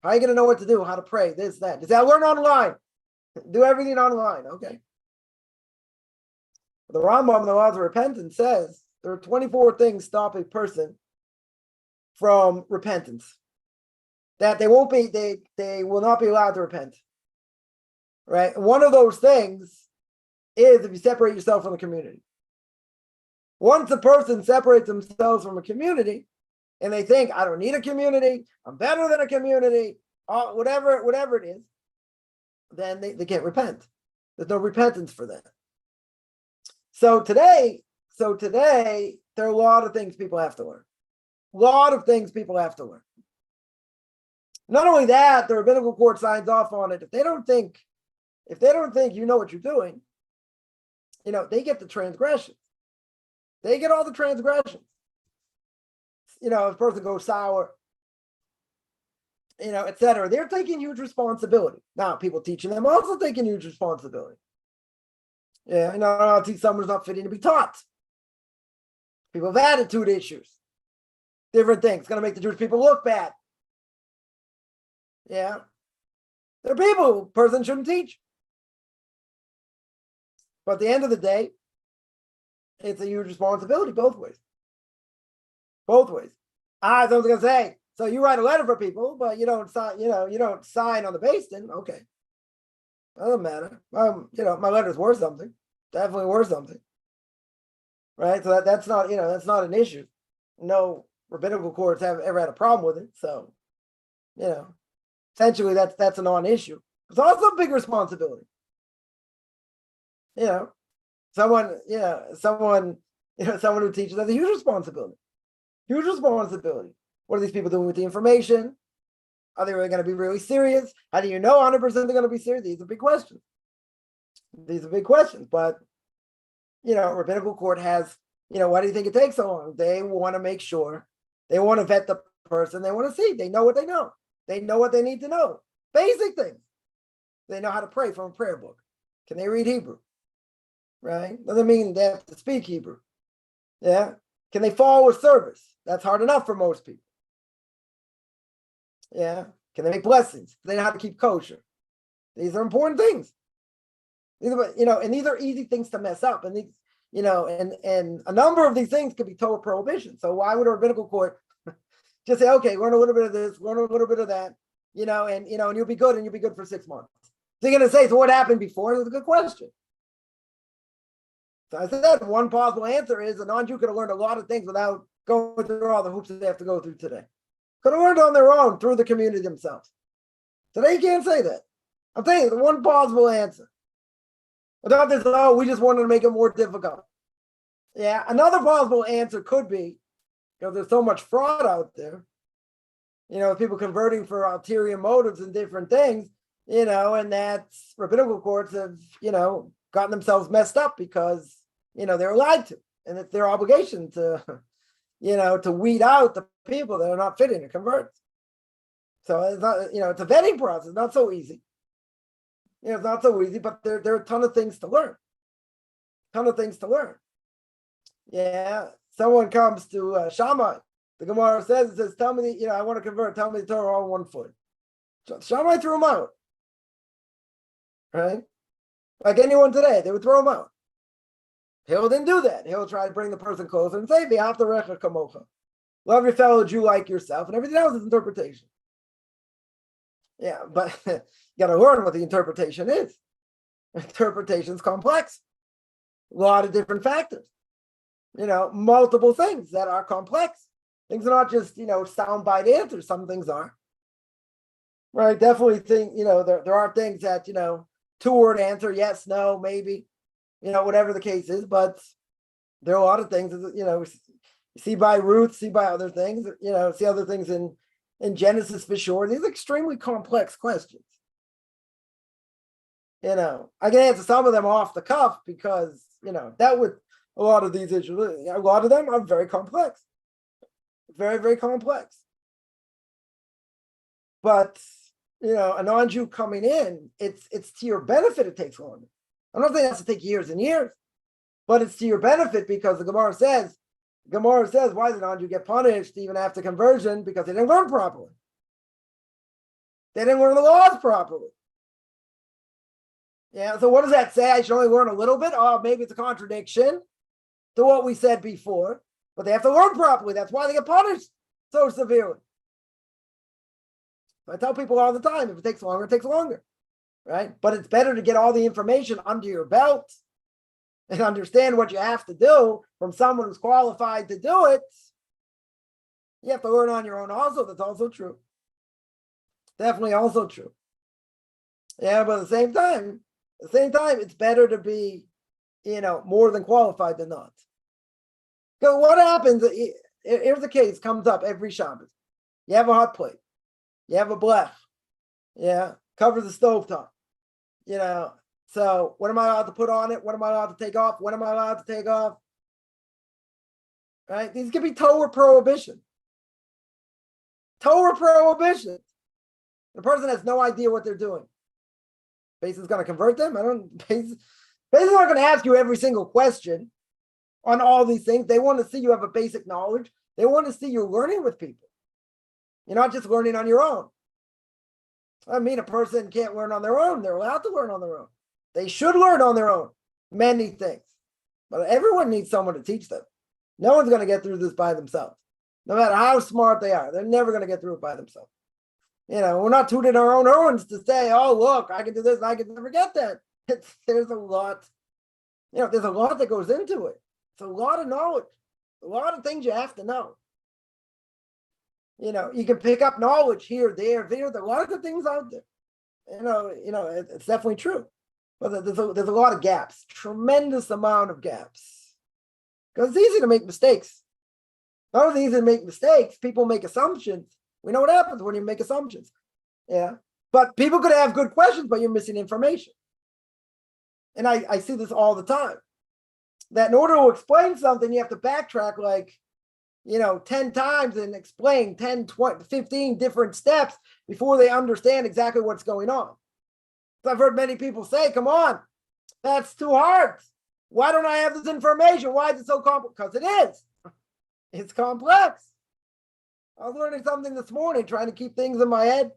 How are you going to know what to do? How to pray? This, that. Just learn online. Do everything online. Okay. The Rambam in the Laws of Repentance says there are 24 things stop a person from repentance. That they will not be allowed to repent. Right? And one of those things is if you separate yourself from the community. Once a person separates themselves from a community and they think, I don't need a community, I'm better than a community, whatever it is, then they can't repent. There's no repentance for that. So today, there are a lot of things people have to learn. A lot of things people have to learn. Not only that, the rabbinical court signs off on it. If they don't think if they don't think you know what you're doing, they get the transgressions. They get all the transgressions. If a person goes sour, etc. They're taking huge responsibility. Now, people teaching them also taking huge responsibility. Yeah, I'll teach someone who's not fitting to be taught. People have attitude issues. Different things. It's going to make the Jewish people look bad. Yeah. There are people who a person shouldn't teach. But at the end of the day, it's a huge responsibility both ways. Both ways. Someone's going to say, so you write a letter for people, but you don't sign, you don't sign on the bastin. Okay. Doesn't matter. My letter's worth something. Definitely worth something. Right? So that's not an issue. No rabbinical courts have ever had a problem with it. So, essentially that's a non-issue. It's also a big responsibility. Someone who teaches has a huge responsibility. Huge responsibility. What are these people doing with the information? Are they really going to be really serious? How do you know 100% they're going to be serious? These are big questions. But, rabbinical court has, why do you think it takes so long? They want to make sure. They want to vet the person. They want to see. They know what they know. They know what they need to know. Basic things. They know how to pray from a prayer book. Can they read Hebrew? Right? Doesn't mean they have to speak Hebrew. Yeah? Can they follow a service? That's hard enough for most people. Yeah. Can they make blessings? Do they know how to keep kosher? These are important things. And these are easy things to mess up. And these, and a number of these things could be Torah prohibition. So why would a rabbinical court just say, okay, learn a little bit of this, learn a little bit of that, and you'll be good, and you'll be good for 6 months. They're going to say, so what happened before? It was a good question. So I said, one possible answer is a non-Jew could have learned a lot of things without going through all the hoops that they have to go through today. Could have learned on their own through the community themselves. Today you can't say that. I'm telling you, the one possible answer. Without this, we just wanted to make it more difficult. Yeah, another possible answer could be, because there's so much fraud out there, people converting for ulterior motives and different things, and that's rabbinical courts have, gotten themselves messed up because, they're lied to. And it's their obligation to, to weed out the people that are not fitting to convert. So it's not, it's a vetting process, not so easy. It's not so easy, but there are a ton of things to learn. Yeah. Someone comes to Shammai. The Gemara says, tell me, I want to convert, tell me the Torah on 1 foot. So Shammai threw him out. Right? Like anyone today, they would throw him out. He'll didn't do that. He'll try to bring the person closer and say, V'ahavta kamocha. Love your fellow Jew like yourself, and everything else is interpretation. Yeah, but you got to learn what the interpretation is. Interpretation is complex. A lot of different factors. Multiple things that are complex. Things are not just, soundbite answers. Some things are. Right? Definitely think, there are things that, 2-word answer, yes, no, maybe, whatever the case is. But there are a lot of things, see by Ruth, see by other things, see other things in Genesis for sure. These are extremely complex questions. I can answer some of them off the cuff because, that would, a lot of these issues, a lot of them are very complex. Very, very complex. But, a non-Jew coming in, it's to your benefit it takes longer. I'm not saying it has to take years and years, but it's to your benefit because the Gemara says, why did the non-Jew get punished even after conversion? Because they didn't learn properly. They didn't learn the laws properly. Yeah, so what does that say? I should only learn a little bit? Oh, maybe it's a contradiction to what we said before, but they have to learn properly. That's why they get punished so severely. I tell people all the time, if it takes longer, it takes longer, right? But it's better to get all the information under your belt and understand what you have to do from someone who's qualified to do it. You have to learn on your own also. That's also true. Definitely also true. Yeah, but at the same time, it's better to be, more than qualified than not. Because what happens, here's the case, comes up every Shabbos. You have a hot plate. You have a blech. Yeah, cover the stovetop. So what am I allowed to put on it? What am I allowed to take off? When am I allowed to take off? Right? These could be Torah prohibition. Torah prohibition. The person has no idea what they're doing. Base is going to convert them. Base is not going to ask you every single question on all these things. They want to see you have a basic knowledge. They want to see you learning with people. You're not just learning on your own. I mean, a person can't learn on their own. They're allowed to learn on their own. They should learn on their own many things. But everyone needs someone to teach them. No one's going to get through this by themselves. No matter how smart they are, they're never going to get through it by themselves. We're not tooting our own horns to say, oh, look, I can do this and I can never get that. There's a lot, there's a lot that goes into it. It's a lot of knowledge, a lot of things you have to know. You can pick up knowledge here, there. There's a lot of good things out there. It's definitely true. But there's a lot of gaps, tremendous amount of gaps. Because it's easy to make mistakes. Not only easy to make mistakes, people make assumptions. We know what happens when you make assumptions. Yeah. But people could have good questions, but you're missing information. And I see this all the time. That in order to explain something, you have to backtrack 10 times and explain 10, 20, 15 different steps before they understand exactly what's going on. So I've heard many people say, come on, that's too hard. Why don't I have this information? Why is it so complex? Because it is. It's complex. I was learning something this morning, trying to keep things in my head,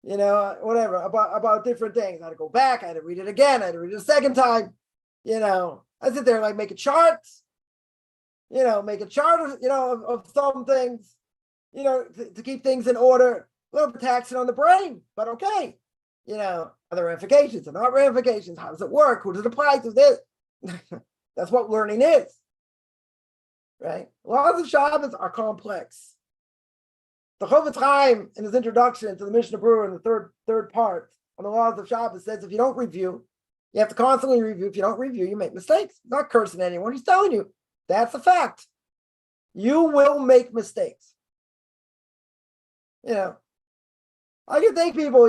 whatever, about different things. I had to go back. I had to read it again. I had to read it a second time. I sit there make a chart, make a chart of some things, to keep things in order. A little bit taxing on the brain, but okay. Are there ramifications or not ramifications? How does it work? Who does it apply to? This? That's what learning is, right? Laws of Shabbos are complex. The Chofetz Chaim, in his introduction to the Mishnah Berurah in the third part on the laws of Shabbos, says if you don't review, you have to constantly review. If you don't review, you make mistakes. He's not cursing anyone. He's telling you that's a fact. You will make mistakes. I can think people,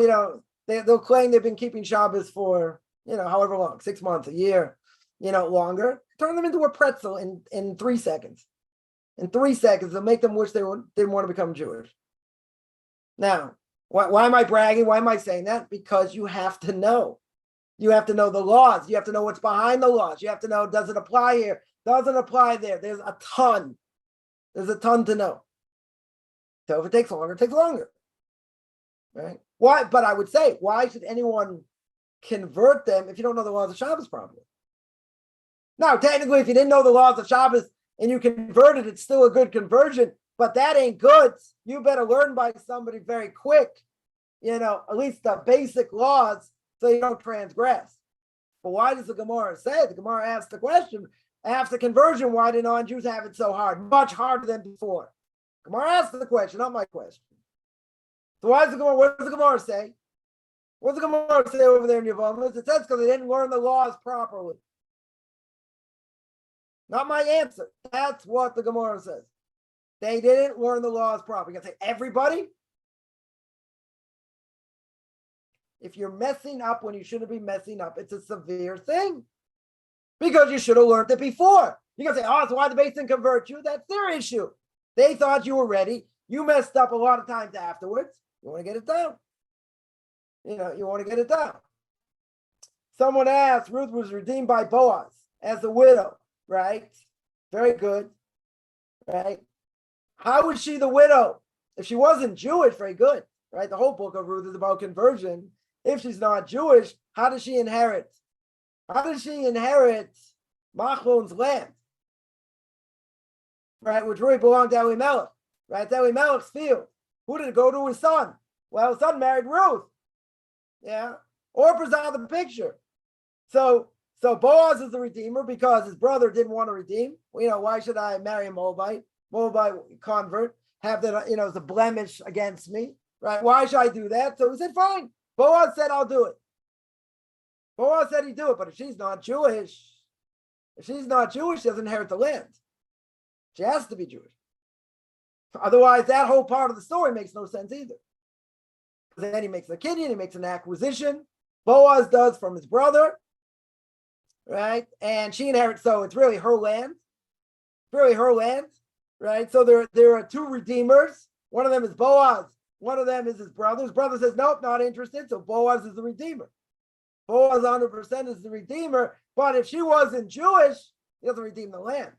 they'll claim they've been keeping Shabbos for, however long, 6 months, a year, longer. Turn them into a pretzel in 3 seconds. In 3 seconds, they'll make them wish they didn't want to become Jewish. Now, why am I bragging? Why am I saying that? Because you have to know. You have to know the laws. You have to know what's behind the laws. You have to know, does it apply here? Doesn't apply there. There's a ton. There's a ton to know. So if it takes longer, it takes longer. Right? Why? But I would say, why should anyone convert them if you don't know the laws of Shabbos properly? Now, technically, if you didn't know the laws of Shabbos and you converted, it's still a good conversion, but that ain't good. You better learn by somebody very quick, at least the basic laws so you don't transgress. But why does the Gemara say? The Gemara asks the question, after conversion, why did non-Jews have it so hard? Much harder than before. Gemara asks the question, not my question. So what does the Gemara say? What does the Gemara say over there in Yevamos? It says because they didn't learn the laws properly. Not my answer. That's what the Gemara says. They didn't learn the laws properly. You can say everybody. If you're messing up when you shouldn't be messing up, it's a severe thing. Because you should have learned it before. You can say, oh, so why the base didn't convert you? That's their issue. They thought you were ready. You messed up a lot of times afterwards. You want to get it down. You want to get it down. Someone asked, Ruth was redeemed by Boaz as a widow, right? Very good, right? How was she the widow? If she wasn't Jewish, very good, right? The whole book of Ruth is about conversion. If she's not Jewish, how does she inherit? How does she inherit Machlon's land? Right, which really belonged to Elimelech, right? It's Elimelech's field. Who did it go to? His son. Well, his son married Ruth. Yeah. Orpah's out of the picture. So Boaz is the redeemer because his brother didn't want to redeem. Why should I marry a Moabite convert? Have that, as a blemish against me, right? Why should I do that? So he said, fine. Boaz said, I'll do it. Boaz said he'd do it, but if she's not Jewish, she doesn't inherit the land. She has to be Jewish. Otherwise, that whole part of the story makes no sense either. Then he makes a kidney, he makes an acquisition, Boaz does from his brother, right? And she inherits, so it's really her land. Really her land, right? So there are two redeemers. One of them is Boaz. One of them is his brother. His brother says, nope, not interested. So Boaz is the redeemer. Boaz 100% is the redeemer. But if she wasn't Jewish, he doesn't redeem the land.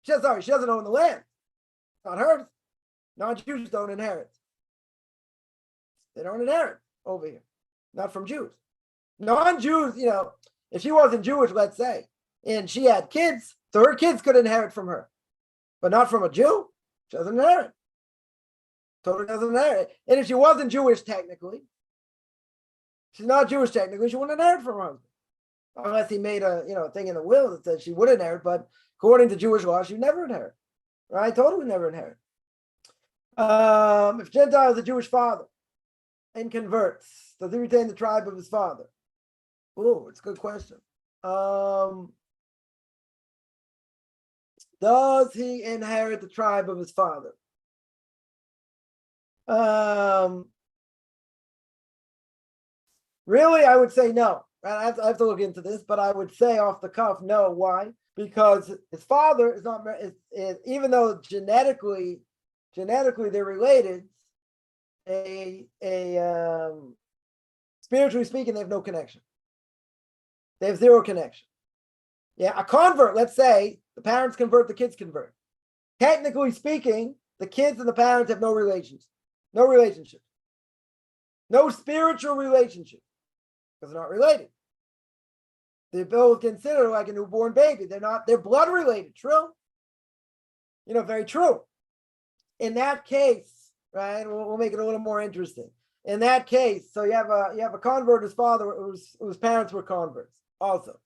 She doesn't own the land. It's not hers. Non-Jews don't inherit. They don't inherit over here. Not from Jews. Non-Jews, if she wasn't Jewish, let's say, and she had kids, so her kids could inherit from her, but not from a Jew. She doesn't inherit. Totally doesn't inherit. And if she wasn't Jewish technically, she's not Jewish technically, she wouldn't inherit from her husband. Unless he made a thing in the will that said she would inherit, but according to Jewish law, she would never inherit. Right? Totally never inherit. If Gentile is a Jewish father and converts, does he retain the tribe of his father? Oh, it's a good question. Does he inherit the tribe of his father? Really, I would say no. I have to look into this, but I would say off the cuff, no. Why? Because his father is not, even though genetically they're related, spiritually speaking, they have no connection. They have zero connection. Yeah, a convert, let's say, the parents convert, the kids convert. Technically speaking, the kids and the parents have no relations, no relationship, no spiritual relationship, because they're not related. They're both considered like a newborn baby. They're blood related. True? Very true. In that case, right, we'll make it a little more interesting. In that case, so you have a convert, his father, whose parents were converts also.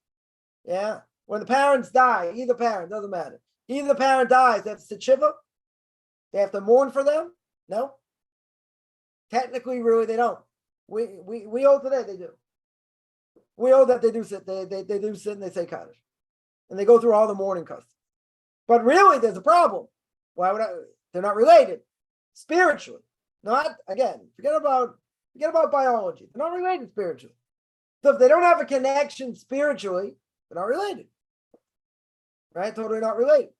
Yeah. When the parents die, either parent, doesn't matter. Either the parent dies, they have to sit shiva. They have to mourn for them. No. Technically, really, they don't. We hold today, they do. We hold that they do sit. They do sit and they say Kaddish. And they go through all the mourning customs. But really, there's a problem. Why would they're not related spiritually. Not, again, forget about biology. They're not related spiritually. So if they don't have a connection spiritually, they're not related. Right? Totally not related.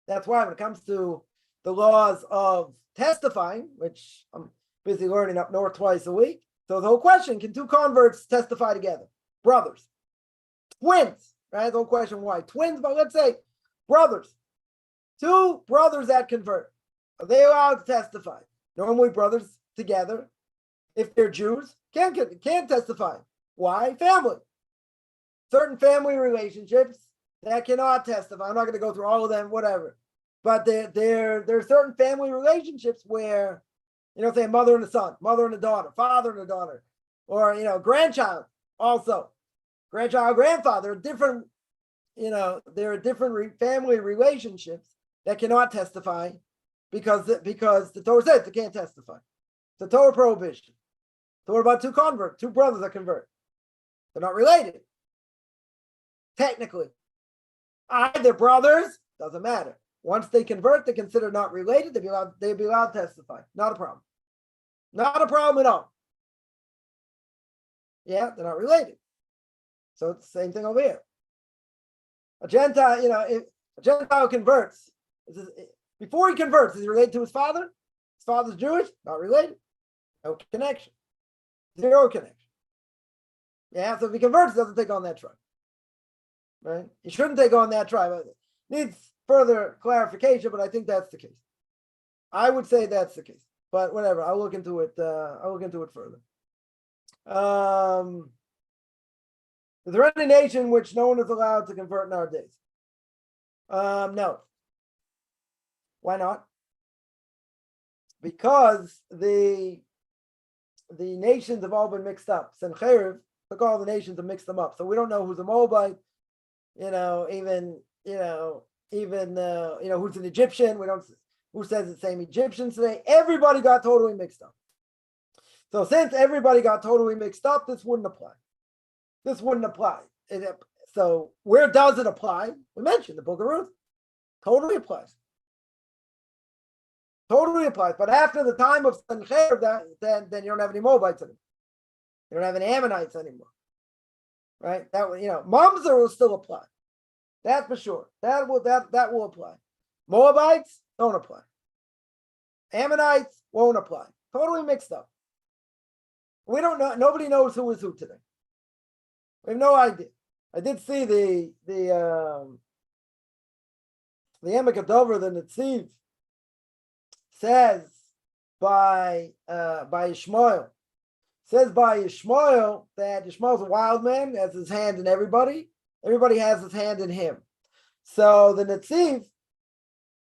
That's why when it comes to the laws of testifying, which I'm busy learning up north twice a week. So the whole question, can two converts testify together? Brothers. Twins. Right? The whole question, why? Twins, but let's say brothers. Two brothers that convert. Are they allowed to testify? Normally brothers together, if they're Jews, can't testify. Why? Family. Certain family relationships that cannot testify. I'm not going to go through all of them, whatever. But there are certain family relationships where, say a mother and a son, mother and a daughter, father and a daughter, or, grandchild also. Grandchild, grandfather, different, there are different family relationships that cannot testify because the Torah says they can't testify. It's a Torah prohibition. So what about two brothers that convert? They're not related. Technically. They're brothers, doesn't matter. Once they convert, they're considered not related, they'd be allowed to testify. Not a problem. Not a problem at all. Yeah, they're not related. So it's the same thing over here. A Gentile, if a Gentile converts, before he converts, is he related to his father? His father's Jewish? Not related. No connection. Zero connection. Yeah, so if he converts, he doesn't take on that tribe. Right? He shouldn't take on that tribe. It needs further clarification, but I think that's the case. I would say that's the case. But whatever, I'll look into it. I'll look into it further. Is there any nation which no one is allowed to convert in our days? No. Why not? Because the nations have all been mixed up. Sennacherib took all the nations and mixed them up. So we don't know who's a Moabite, even who's an Egyptian. We don't, who says the same Egyptians today. Everybody got totally mixed up. So since everybody got totally mixed up, this wouldn't apply. This wouldn't apply. So where does it apply? We mentioned the book of Ruth. Totally applies. Totally applies. But after the time of Sennacherib, then you don't have any Moabites anymore. You don't have any Ammonites anymore, right? That Mamzer will still apply. That's for sure. That will apply. Moabites don't apply. Ammonites won't apply. Totally mixed up. We don't know. Nobody knows who is who today. We have no idea. I did see the Emek Adover, the Netziv, says by Ishmael. Says by Ishmael that Ishmael's a wild man, has his hand in everybody. Everybody has his hand in him. So the Netziv,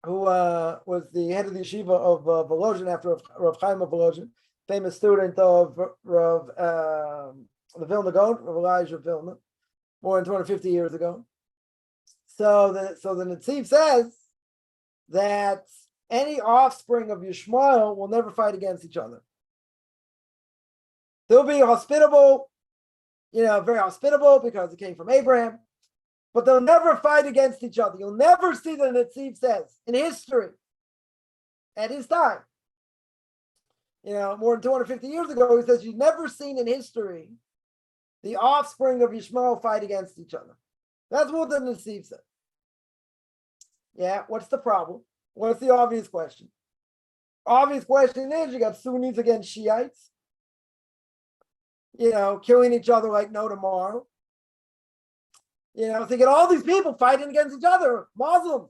who was the head of the yeshiva of Volozhin after Rav Chaim of Volozhin, famous student of Rav the Vilna Gaon, Rav Elijah Vilna, more than 250 years ago. So the Netziv says that any offspring of Yishmael will never fight against each other. They'll be hospitable, very hospitable because it came from Abraham, but they'll never fight against each other. You'll never see, the Netziv says, in history, at his time, more than 250 years ago, he says, you've never seen in history the offspring of Yishmael fight against each other. That's what the Netziv said. Yeah, what's the problem? What's the obvious question? Obvious question is you got Sunnis against Shiites, killing each other like no tomorrow. So you get all these people fighting against each other, Muslims.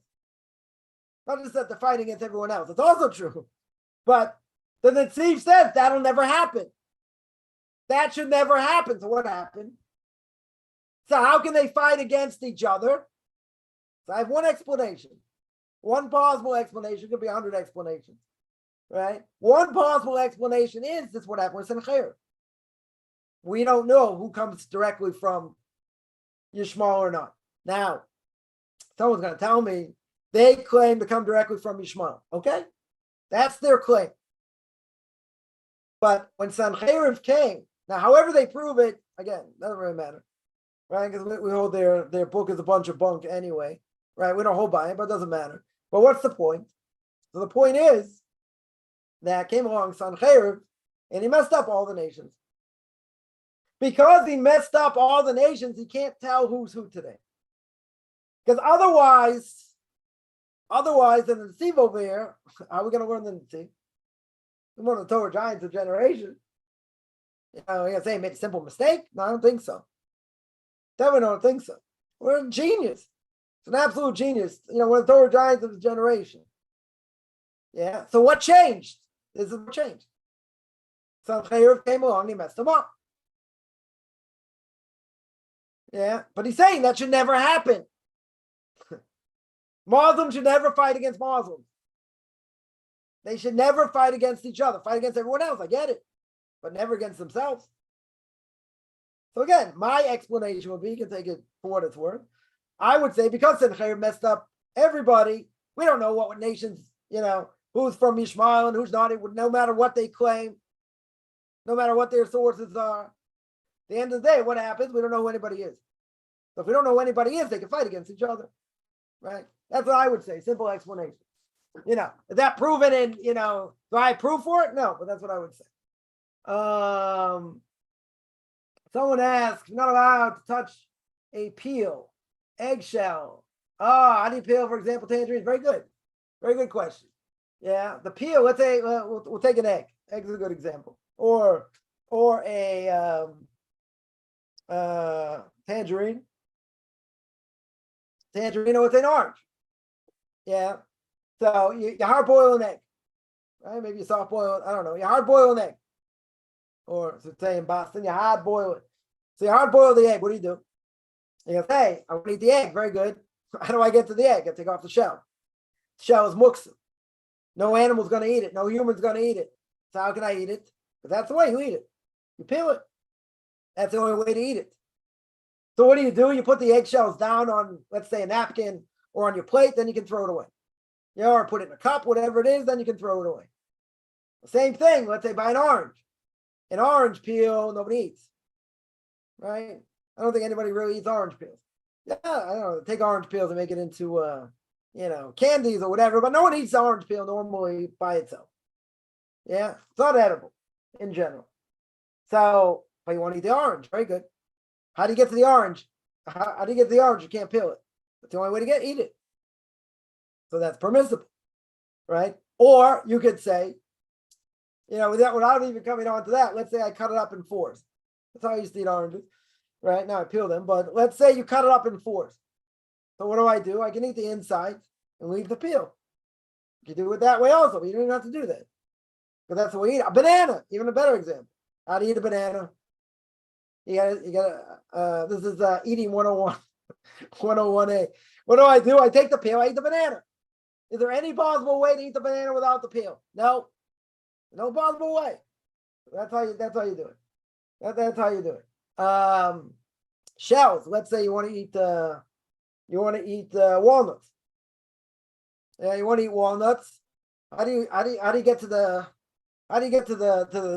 Not just that they're fighting against everyone else. It's also true. But the Netziv says that'll never happen. That should never happen. So what happened? So how can they fight against each other? So I have one explanation. One possible explanation, could be 100 explanations, right? One possible explanation is this: what happened with Sennacherib. We don't know who comes directly from Yishmael or not. Now, someone's going to tell me they claim to come directly from Yishmael. Okay, that's their claim. But when Sennacherib came, now, however they prove it, again, doesn't really matter, right? Because we hold their book is a bunch of bunk anyway, right? We don't hold by it, but it doesn't matter. But what's the point? So the point is that came along Sennacherib and he messed up all the nations. Because he messed up all the nations, he can't tell who's who today. Because otherwise, in the Netziv over here, how are we going to learn the Netziv? We learn the Torah giants of generation. You're going to say he made a simple mistake? No, I don't think so. Definitely don't think so. We're a genius. It's an absolute genius. We're the Torah giants of the generation. Yeah. So what changed? This is what changed. Sennacherib came along and he messed them up. Yeah. But he's saying that should never happen. Muslims should never fight against Muslims. They should never fight against each other. Fight against everyone else. I get it. But never against themselves. So again, my explanation would be, you can take it for what it's worth. I would say because Sennacherib messed up everybody, we don't know what nations, who's from Yishmael and who's not. No matter what they claim, no matter what their sources are. At the end of the day, what happens? We don't know who anybody is. So if we don't know who anybody is, they can fight against each other. Right? That's what I would say. Simple explanation. Is that proven in, do I prove for it? No, but that's what I would say. Someone asked, you're not allowed to touch a peel, eggshell. How do you peel, for example, tangerines? Very good. Very good question. Yeah, the peel, let's say, we'll take an egg. Egg is a good example. Or a tangerine. Tangerine with an orange. Yeah. So you hard boil an egg. Right? Maybe you soft boil it. I don't know. You hard boil an egg. Or to say in Boston, you hard boil it. So you hard boil the egg. What do? You go, hey, I want to eat the egg. Very good. How do I get to the egg? I take off the shell. The shell is muktzah. No animal's going to eat it. No human's going to eat it. So how can I eat it? Because that's the way you eat it. You peel it. That's the only way to eat it. So what do? You put the eggshells down on, let's say, a napkin or on your plate, then you can throw it away. Or put it in a cup, whatever it is, then you can throw it away. The same thing, let's say, buy an orange. An orange peel, nobody eats. Right? I don't think anybody really eats orange peels. Yeah, I don't know. Take orange peels and make it into, candies or whatever, but no one eats orange peel normally by itself. Yeah, it's not edible in general. So but you want to eat the orange. Very good. How do you get to the orange? How do you get to the orange? You can't peel it. That's the only way to eat it. So that's permissible, right? Or you could say, without even coming on to that, let's say I cut it up in fours. That's how I used to eat oranges, right? Now I peel them, but let's say you cut it up in fours. So what do? I can eat the inside and leave the peel. You can do it that way also, but you don't even have to do that. Because that's what we eat. A banana, even a better example. How to eat a banana. This is eating 101, 101A. What do? I take the peel, I eat the banana. Is there any possible way to eat the banana without the peel? No. No possible way. That's how you do it. That's how you do it. Shells. Let's say you want to eat walnuts. Yeah, you want to eat walnuts. How do you get to the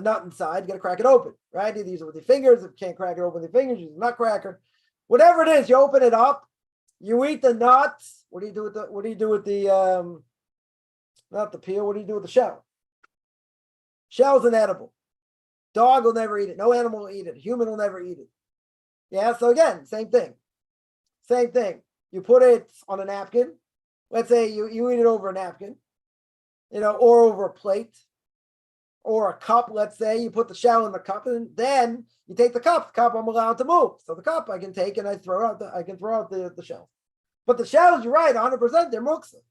nut inside? You got to crack it open, right? Either use it with your fingers. If you can't crack it open with your fingers, use a nut cracker. Whatever it is, you open it up. You eat the nuts. What do you do with the not the peel? What do you do with the shell? Shell's inedible. Dog will never eat it. No animal will eat it. Human will never eat it. Yeah, so again, same thing. Same thing. You put it on a napkin. Let's say you eat it over a napkin, or over a plate or a cup. Let's say you put the shell in the cup, and then you take the cup. The cup I'm allowed to move. So the cup I can take and I can throw out the shell. But the shells, you're right, 100%, they're muktzah,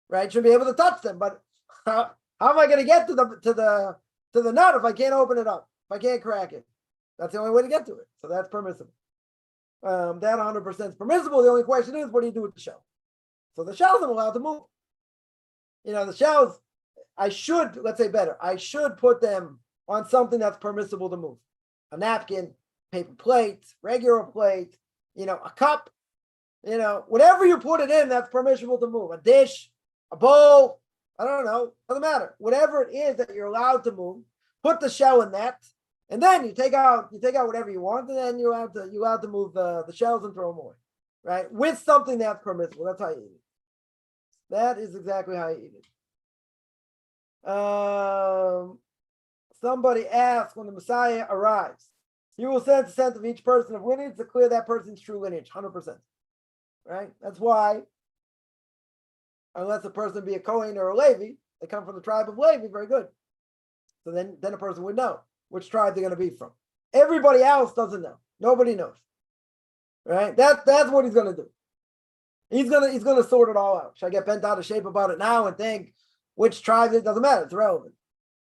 right? Should be able to touch them. But how am I going to get to the nut if I can't open it up? If I can't crack it? That's the only way to get to it. So that's permissible. That 100% is permissible. The only question is, what do you do with the shell? So the shells I'm allowed to move. The shells, I should put them on something that's permissible to move. A napkin, paper plate, regular plate, a cup, whatever you put it in, that's permissible to move. A dish, a bowl, I don't know, doesn't matter. Whatever it is that you're allowed to move, put the shell in that, and then you take out whatever you want, and then you're allowed to move the shells and throw them away, right? With something that's permissible. That's how you eat it. That is exactly how you eat it. Somebody asked, when the Messiah arrives, he will send the sense of each person of lineage to clear that person's true lineage, 100%. Right? That's why, unless a person be a Kohen or a Levi, they come from the tribe of Levi, very good. So then a person would know which tribe they're going to be from. Everybody else doesn't know. Nobody knows. Right? That's what he's going to do. He's gonna sort it all out. Should I get bent out of shape about it now and think which tribe? It doesn't matter. It's irrelevant.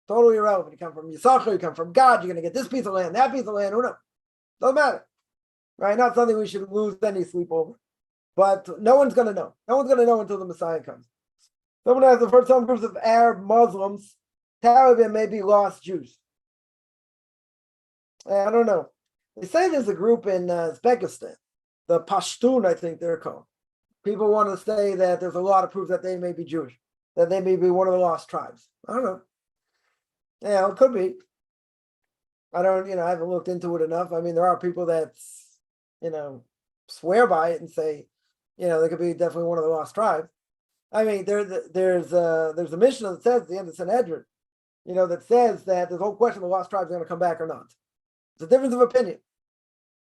Totally irrelevant. You come from Yisachar, you come from God, you're gonna get this piece of land, that piece of land, who knows? Doesn't matter. Right? Not something we should lose any sleep over. But no one's gonna know. No one's gonna know until the Messiah comes. Someone asked, for some groups of Arab Muslims, Taliban may be lost Jews. I don't know. They say there's a group in Uzbekistan, the Pashtun, I think they're called. People want to say that there's a lot of proof that they may be Jewish, that they may be one of the lost tribes. I don't know. Yeah, it could be. I haven't looked into it enough. I mean, there are people that, swear by it and say, they could be definitely one of the lost tribes. I mean, there's a Mishnah that says at the end of Sanhedrin, that says that there's a whole question of the lost tribes are going to come back or not. It's a difference of opinion.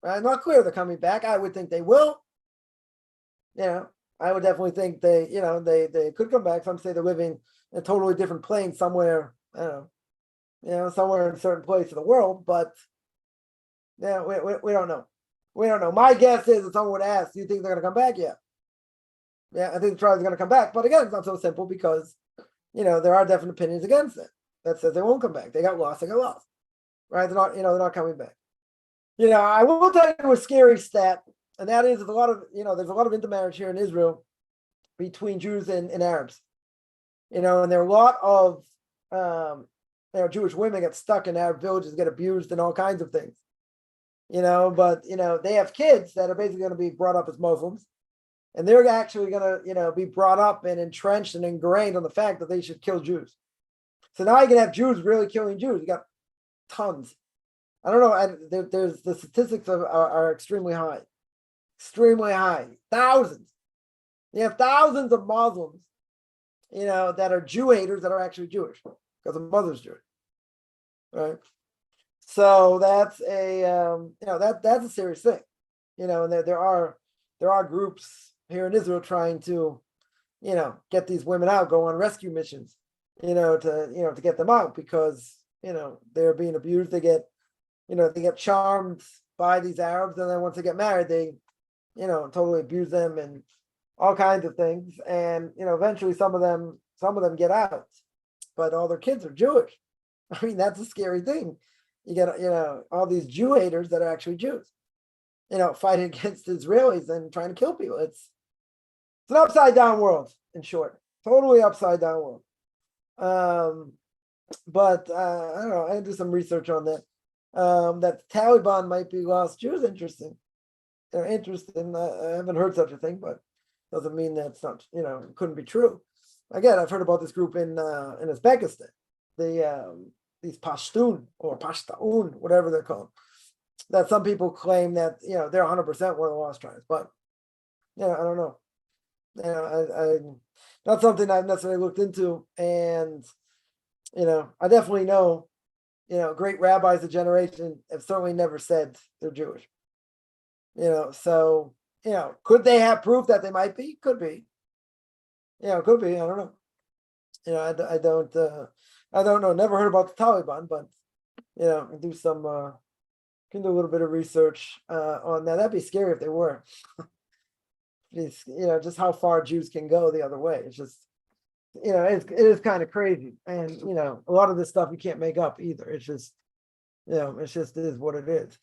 Right? Not clear they're coming back. I would think they will. I would definitely think they could come back. Some say they're living in a totally different plane somewhere, I don't know, somewhere in a certain place of the world, but we don't know. We don't know. My guess is if someone would ask, do you think they're going to come back? Yeah, I think the tribes are going to come back. But again, it's not so simple because, there are definite opinions against it that says they won't come back. They got lost. Right? They're not coming back. I will tell you a scary stat. And that is there's a lot of intermarriage here in Israel between Jews and Arabs. And there are a lot of Jewish women get stuck in Arab villages, get abused and all kinds of things. But they have kids that are basically going to be brought up as Muslims. And they're actually going to be brought up and entrenched and ingrained on the fact that they should kill Jews. So now you can have Jews really killing Jews. You got tons. I don't know. There's the statistics are extremely high. Extremely high. Thousands. You have thousands of Muslims, that are Jew haters that are actually Jewish because the mother's Jewish. Right? So that's that's a serious thing, and there are groups here in Israel trying to, get these women out, go on rescue missions, to get them out because, they're being abused. They get charmed by these Arabs, and then once they get married, they, totally abuse them and all kinds of things. And, eventually some of them get out, but all their kids are Jewish. I mean, that's a scary thing. You get, all these Jew haters that are actually Jews, fighting against Israelis and trying to kill people. It's an upside down world, in short, totally upside down world. But I don't know. I do some research on that. That the Taliban might be lost Jews. Interesting. They're interesting. I haven't heard such a thing, but doesn't mean that's not, it couldn't be true. Again, I've heard about this group in Uzbekistan. These Pashtun or Pashtaun, whatever they're called. That some people claim that they're 100% one of the lost tribes, but I don't know. I not something I've necessarily looked into, and I definitely know, great rabbis of generation have certainly never said they're Jewish. So could they have proof that they might be? Could be. Could be. I don't know. I don't know. Never heard about the Taliban, but do some can do a little bit of research on that. That'd be scary if they were. It's, just how far Jews can go the other way. It's just, it is kind of crazy. And, a lot of this stuff you can't make up either. It's just, it is what it is.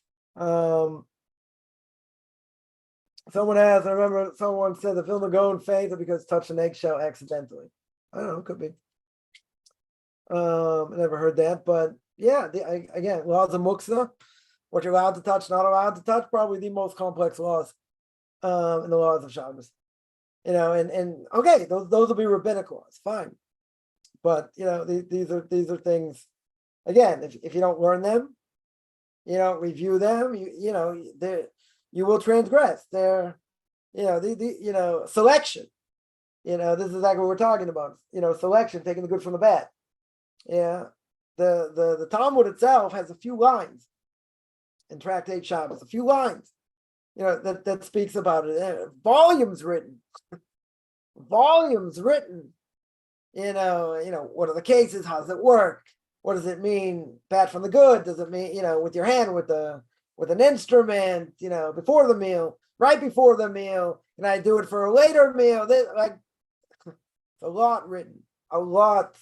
Someone asked, I remember someone said the Vilna Gaon fainted because touched an eggshell accidentally. I don't know, could be. I never heard that, but yeah, again, laws of Muksa, what you're allowed to touch, not allowed to touch, probably the most complex laws in the laws of Shabbos. And okay, those will be rabbinic laws, fine. But these are things, again, if you don't learn them, you don't review them, you will transgress. They're, selection. This is exactly what we're talking about. Selection, taking the good from the bad. Yeah. The Talmud itself has a few lines in Tractate Shabbos, a few lines, that speaks about it. Volumes written. Volumes written. What are the cases? How does it work? What does it mean? Bad from the good? Does it mean, with your hand, with an instrument, before the meal, right before the meal? Can I do it for a later meal? A lot written. A lot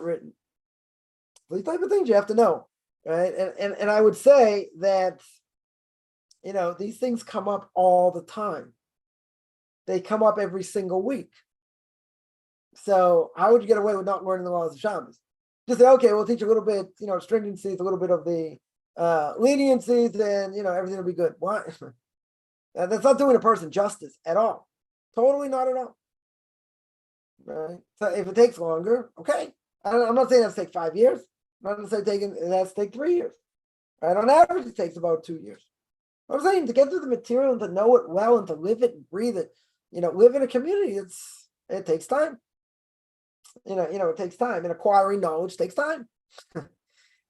written. These type of things you have to know, right? And I would say that, these things come up all the time. They come up every single week. So how would you get away with not learning the laws of Shabbos? Just say, okay, we'll teach a little bit, stringencies, a little bit of the leniencies, and everything will be good. Why? That's not doing a person justice at all. Totally not at all. Right? So if it takes longer, okay. I'm not saying it has to take 5 years. I'm not saying it has to take 3 years. Right? On average, it takes about 2 years. I'm saying to get through the material and to know it well and to live it and breathe it, live in a community, it takes time. It takes time. And acquiring knowledge takes time.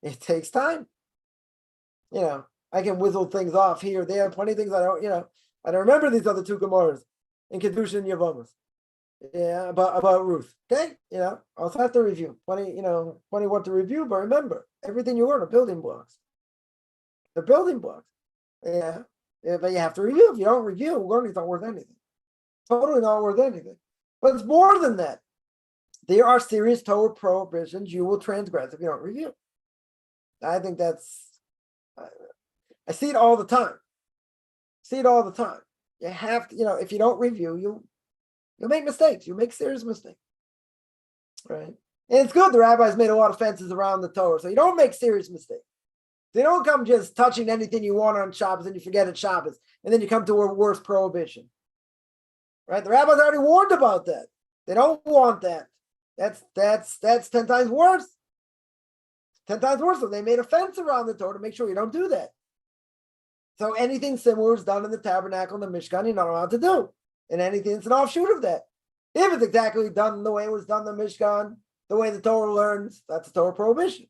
It takes time. I can whizzle things off here, there, plenty of things I don't remember these other two Gemaras in Kedusha and Yavamas. Yeah, about Ruth. Okay, also have to review. Plenty what to review, but remember, everything you learn are building blocks. They're building blocks. Yeah, but you have to review. If you don't review, learning's not worth anything. Totally not worth anything. But it's more than that. There are serious Torah prohibitions you will transgress if you don't review. I think that's, I see it all the time. You have to, if you don't review, you'll make mistakes. You'll make serious mistakes. Right? And it's good the rabbis made a lot of fences around the Torah, so you don't make serious mistakes. They don't come just touching anything you want on Shabbos and you forget it's Shabbos, and then you come to a worse prohibition. Right? The rabbis already warned about that. They don't want that. That's 10 times worse. 10 times worse. So they made a fence around the Torah to make sure you don't do that. So anything similar is done in the tabernacle and the Mishkan, you're not allowed to do. And anything that's an offshoot of that. If it's exactly done the way it was done in the Mishkan, the way the Torah learns, that's a Torah prohibition.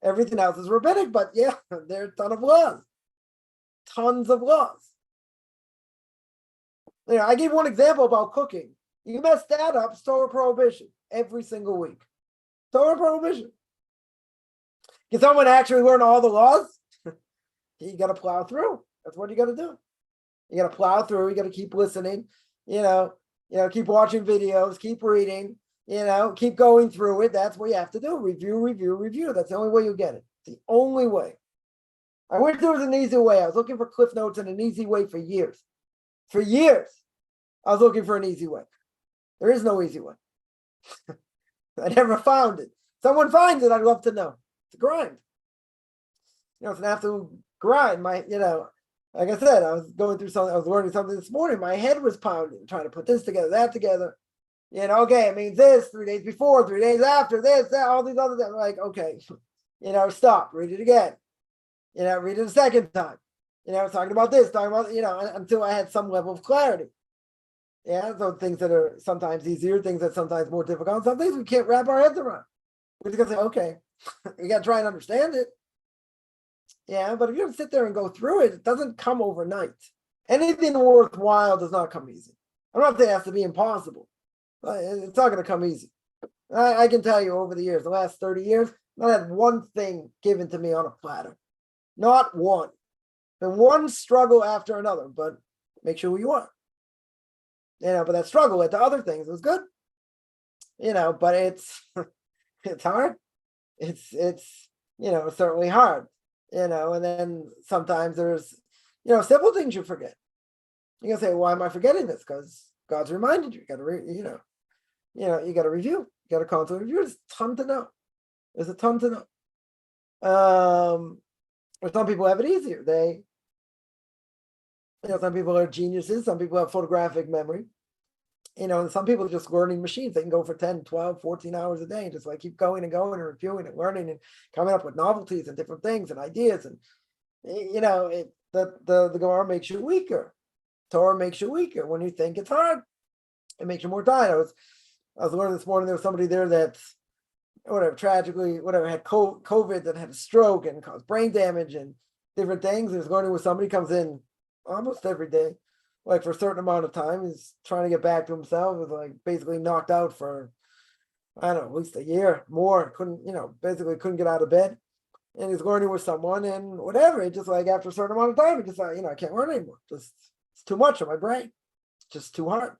Everything else is rabbinic, but yeah, there are a ton of laws. Tons of laws. I gave one example about cooking. You mess that up, it's Torah prohibition every single week. Torah prohibition. Can someone actually learn all the laws? You got to plow through. That's what you got to do. You got to plow through. You got to keep listening. Keep watching videos. Keep reading. Keep going through it. That's what you have to do. Review. That's the only way you get it. It's the only way. I wish there was an easy way. I was looking for Cliff Notes and an easy way for years. For years, I was looking for an easy way. There is no easy way. I never found it. Someone finds it, I'd love to know. It's a grind. It's an absolute grind. Like I said, I was going through something, I was learning something this morning. My head was pounding, trying to put this together, that together. Okay, it means this, 3 days before, 3 days after, this, that, all these other things. I'm like, okay, stop, read it again. Read it a second time. Talking about this, talking about, until I had some level of clarity. Yeah, so things that are sometimes easier, things that sometimes more difficult, some things we can't wrap our heads around. We're just gonna say, okay, we gotta try and understand it. Yeah, but if you don't sit there and go through it, it doesn't come overnight. Anything worthwhile does not come easy. I'm not saying it has to be impossible, but it's not gonna come easy. I can tell you over the years, the last 30 years, I had one thing given to me on a platter. Not one. And one struggle after another, but make sure who you are. But that struggle led to other things. It was good. But it's hard. It's certainly hard. And then sometimes there's simple things you forget. You can say, why am I forgetting this? Because God's reminded you. You gotta you gotta review. You gotta constantly review. There's a ton to know. There's a ton to know. Or some people have it easier. Some people are geniuses. Some people have photographic memory. And some people are just learning machines. They can go for 10, 12, 14 hours a day and just keep going and going and reviewing and learning and coming up with novelties and different things and ideas. And, the Gemara makes you weaker. Torah makes you weaker. When you think it's hard, it makes you more tired. I was learning this morning, there was somebody there that, tragically, had COVID and had a stroke and caused brain damage and different things. There's learning where somebody comes in almost every day, for a certain amount of time. He's trying to get back to himself. Was basically knocked out for, I don't know, at least a year more. Basically couldn't get out of bed. And he's learning with someone and whatever. It just after a certain amount of time, it just I can't learn anymore. Just it's too much on my brain. It's just too hard.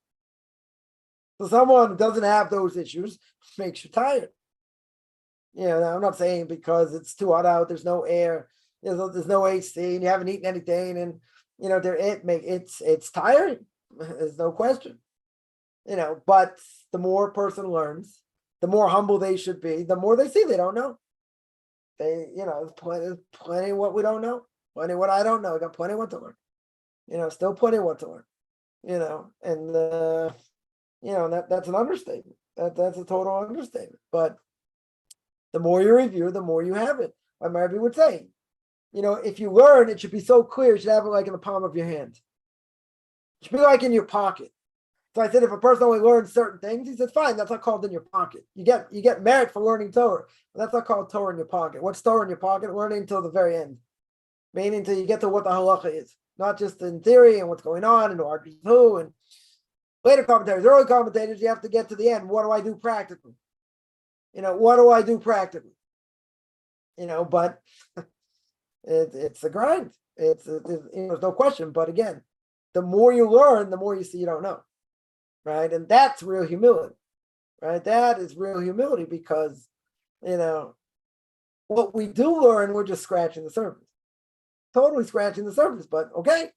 So someone who doesn't have those issues makes you tired. I'm not saying because it's too hot out, there's no air, there's no AC, and you haven't eaten anything, and it's tiring. There's no question. But the more a person learns, the more humble they should be, the more they see they don't know. There's plenty of what we don't know, plenty of what I don't know. I got plenty of what to learn. Still plenty of what to learn. And that's an understatement. That's a total understatement. But the more you review, the more you have it. Like my Rebbe would say, if you learn, it should be so clear, you should have it in the palm of your hand. It should be in your pocket. So I said, if a person only learns certain things, he said, fine, that's not called in your pocket. You get merit for learning Torah, but that's not called Torah in your pocket. What's Torah in your pocket? Learning until the very end. Meaning until you get to what the halacha is. Not just in theory and what's going on and who argues who and later commentators, early commentators, you have to get to the end. What do I do practically? What do I do practically? But it's a grind. There's no question. But again, the more you learn, the more you see you don't know, right? And that's real humility, right? That is real humility because, what we do learn, we're just scratching the surface, totally scratching the surface. But okay,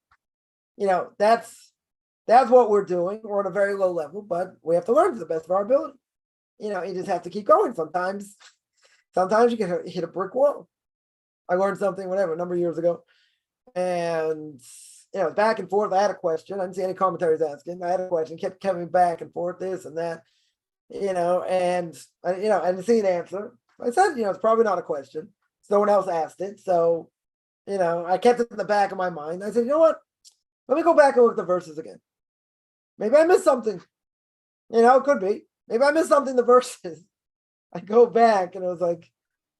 that's what we're doing. We're on a very low level, but we have to learn to the best of our ability. You just have to keep going. Sometimes you can hit a brick wall. I learned something, a number of years ago, and back and forth. I had a question. I didn't see any commentaries asking. I had a question, kept coming back and forth, this and that, and I didn't see an answer. I said, it's probably not a question. So no one else asked it, so I kept it in the back of my mind. I said, you know what? Let me go back and look at the verses again. Maybe I missed something. It could be. Maybe I missed something in the verses. I go back and I was like,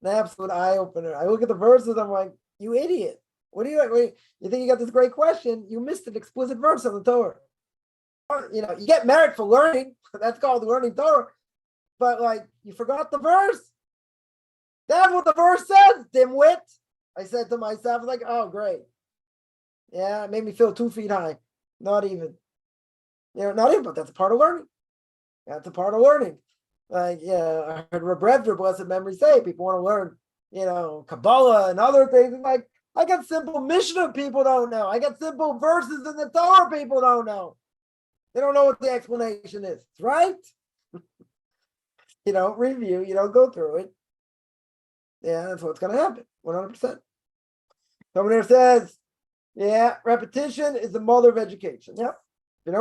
An absolute eye opener. I look at the verses, I'm like, you idiot. What do you think you got this great question? You missed an explicit verse in the Torah. You get merit for learning. That's called learning Torah. But like, you forgot the verse. That's what the verse says, dimwit. I said to myself, like, oh, great. Yeah, it made me feel 2 feet high. Not even. Not even, but that's a part of learning. That's a part of learning. Like, I heard Rebbe, blessed memory, say people want to learn, Kabbalah and other things. Like, I got simple Mishnah people don't know. I got simple verses in the Torah people don't know. They don't know what the explanation is, right? You don't review, you don't go through it. Yeah, that's what's going to happen, 100%. Someone there says, repetition is the mother of education. Yep. If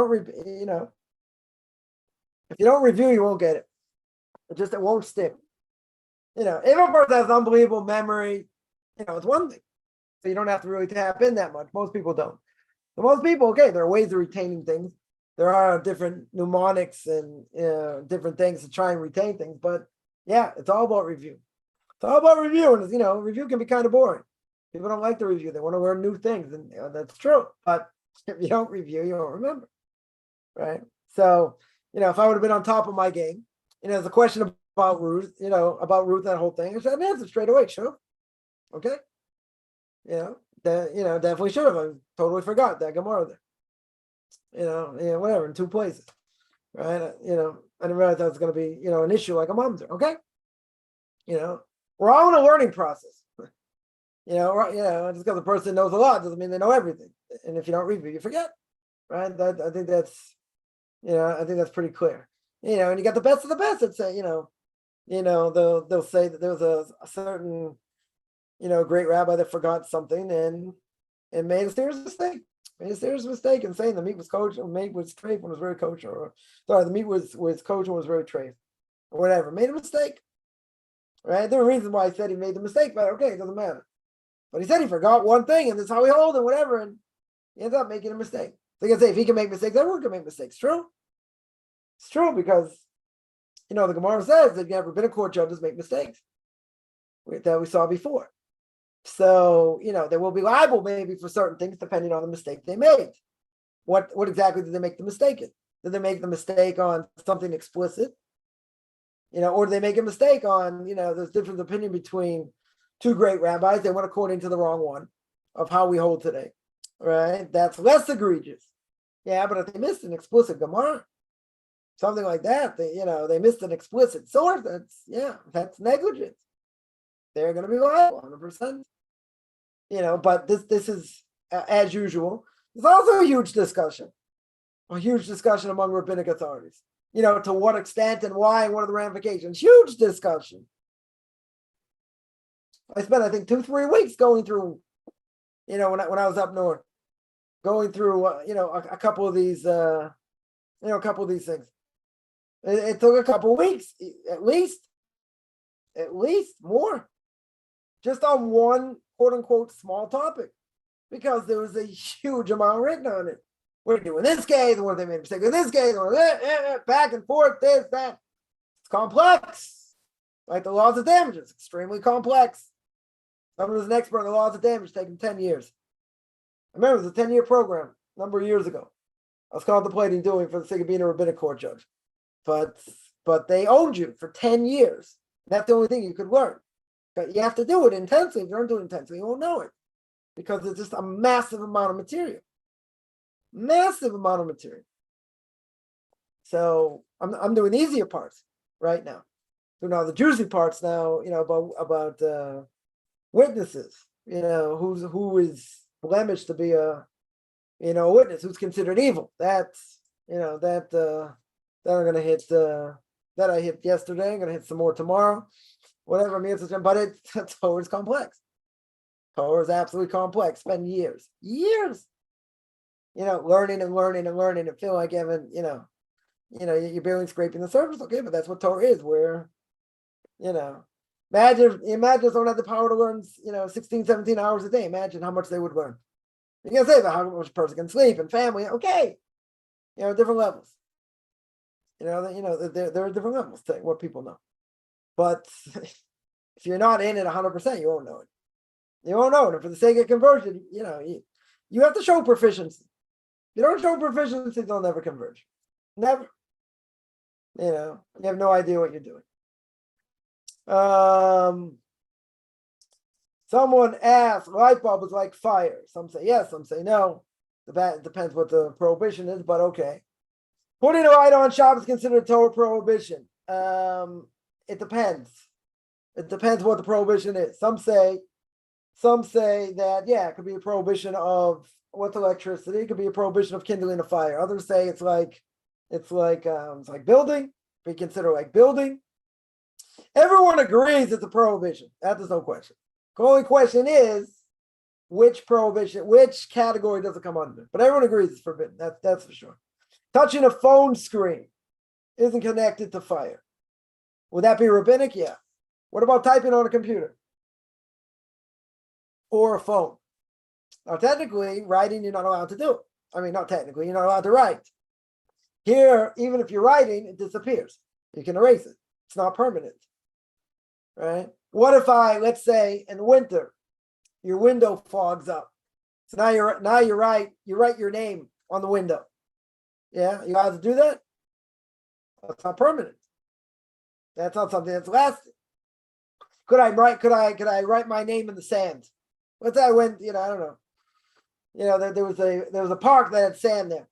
you don't review, you won't get it. It won't stick. If a person has unbelievable memory, it's one thing. So you don't have to really tap in that much. Most people don't. So most people, there are ways of retaining things. There are different mnemonics and different things to try and retain things. But it's all about review. It's all about review. And, review can be kind of boring. People don't like the review. They want to learn new things. And that's true. But if you don't review, you won't remember. Right? So, if I would have been on top of my game, there's a question about Ruth, that whole thing. I should have answered straight away. Sure. Okay. Definitely should have. I totally forgot that Gemara there. Whatever, in 2 places. Right. I didn't realize that was going to be, an issue like a mom's. Okay. We're all in a learning process. Just because the person knows a lot doesn't mean they know everything. And if you don't review, you forget. Right. I think that's pretty clear. And you got the best of the best that say, they'll say that there was a certain, great rabbi that forgot something and made a serious mistake. Made a serious mistake in saying the meat was kosher, meat was treif when it was very kosher, or sorry, the meat was kosher when it was very treif, or whatever. Made a mistake. Right? There are reasons why he said he made the mistake, but okay, it doesn't matter. But he said he forgot one thing, and that's how he hold it, whatever, and he ends up making a mistake. So you can say if he can make mistakes, everyone can make mistakes. True. It's true because the Gemara says that you have rabbinic court judges make mistakes that we saw before. So they will be liable maybe for certain things depending on the mistake they made. What exactly did they make the mistake in? Did they make the mistake on something explicit? Or did they make a mistake on there's different opinion between 2 great rabbis. They went according to the wrong one of how we hold today. Right? That's less egregious. Yeah, but if they missed an explicit Gemara, something like that, they missed an explicit source, that's negligence. They're going to be liable 100%. But this is, as usual, there's also a huge discussion among rabbinic authorities. To what extent and why and what are the ramifications. Huge discussion. I spent, I think, 2-3 weeks going through, when I was up north, going through, a couple of these, things. It took a couple of weeks, at least more, just on one quote unquote small topic, because there was a huge amount written on it. We're doing this case, and what they made a mistake in this case, back and forth, this, that. It's complex. Like the laws of damages, extremely complex. Someone who's an expert on the laws of damage, taking 10 years. I remember it was a 10-year program a number of years ago. I was contemplating doing for the sake of being a rabbinic court judge. But they owned you for 10 years. That's the only thing you could learn. But you have to do it intensely. If you don't do it intensely, you won't know it. Because it's just a massive amount of material. Massive amount of material. So I'm doing the easier parts right now. So now the juicy parts now, about witnesses, who is blemished to be a witness, who's considered evil. That's, that I'm going to hit, that I hit yesterday. I'm going to hit some more tomorrow. Whatever, but Torah is complex. Torah is absolutely complex. Spend years, learning and feel like having, you're barely scraping the surface. Okay, but that's what Torah is. Where, imagine if someone had the power to learn, 16, 17 hours a day. Imagine how much they would learn. You can say about how much a person can sleep and family. Okay, different levels. There are different levels to what people know, but if you're not in it 100%, you won't know it. You won't know it. And for the sake of conversion, you have to show proficiency. If you don't show proficiency, they'll never converge. Never. You have no idea what you're doing. Someone asked, light bulb is like fire. Some say yes, some say no. It depends what the prohibition is, but okay. Putting a light on Shabbos is considered a Torah prohibition. It depends. It depends what the prohibition is. Some say that, it could be a prohibition of what's electricity. It could be a prohibition of kindling a fire. Others say it's like building. We consider like building. Everyone agrees it's a prohibition. That is no question. The only question is which prohibition, which category does it come under? But everyone agrees it's forbidden. That's for sure. Touching a phone screen isn't connected to fire. Would that be rabbinic? Yeah. What about typing on a computer or a phone? Now, technically, writing you're not allowed to do. I mean, not technically, you're not allowed to write. Here, even if you're writing, it disappears. You can erase it. It's not permanent, right? What if let's say in winter, your window fogs up. So now you write your name on the window. Yeah, you allowed to do that? That's not permanent. That's not something that's lasting. Could I write my name in the sand? Let's say I went, I don't know. There was a park that had sand there.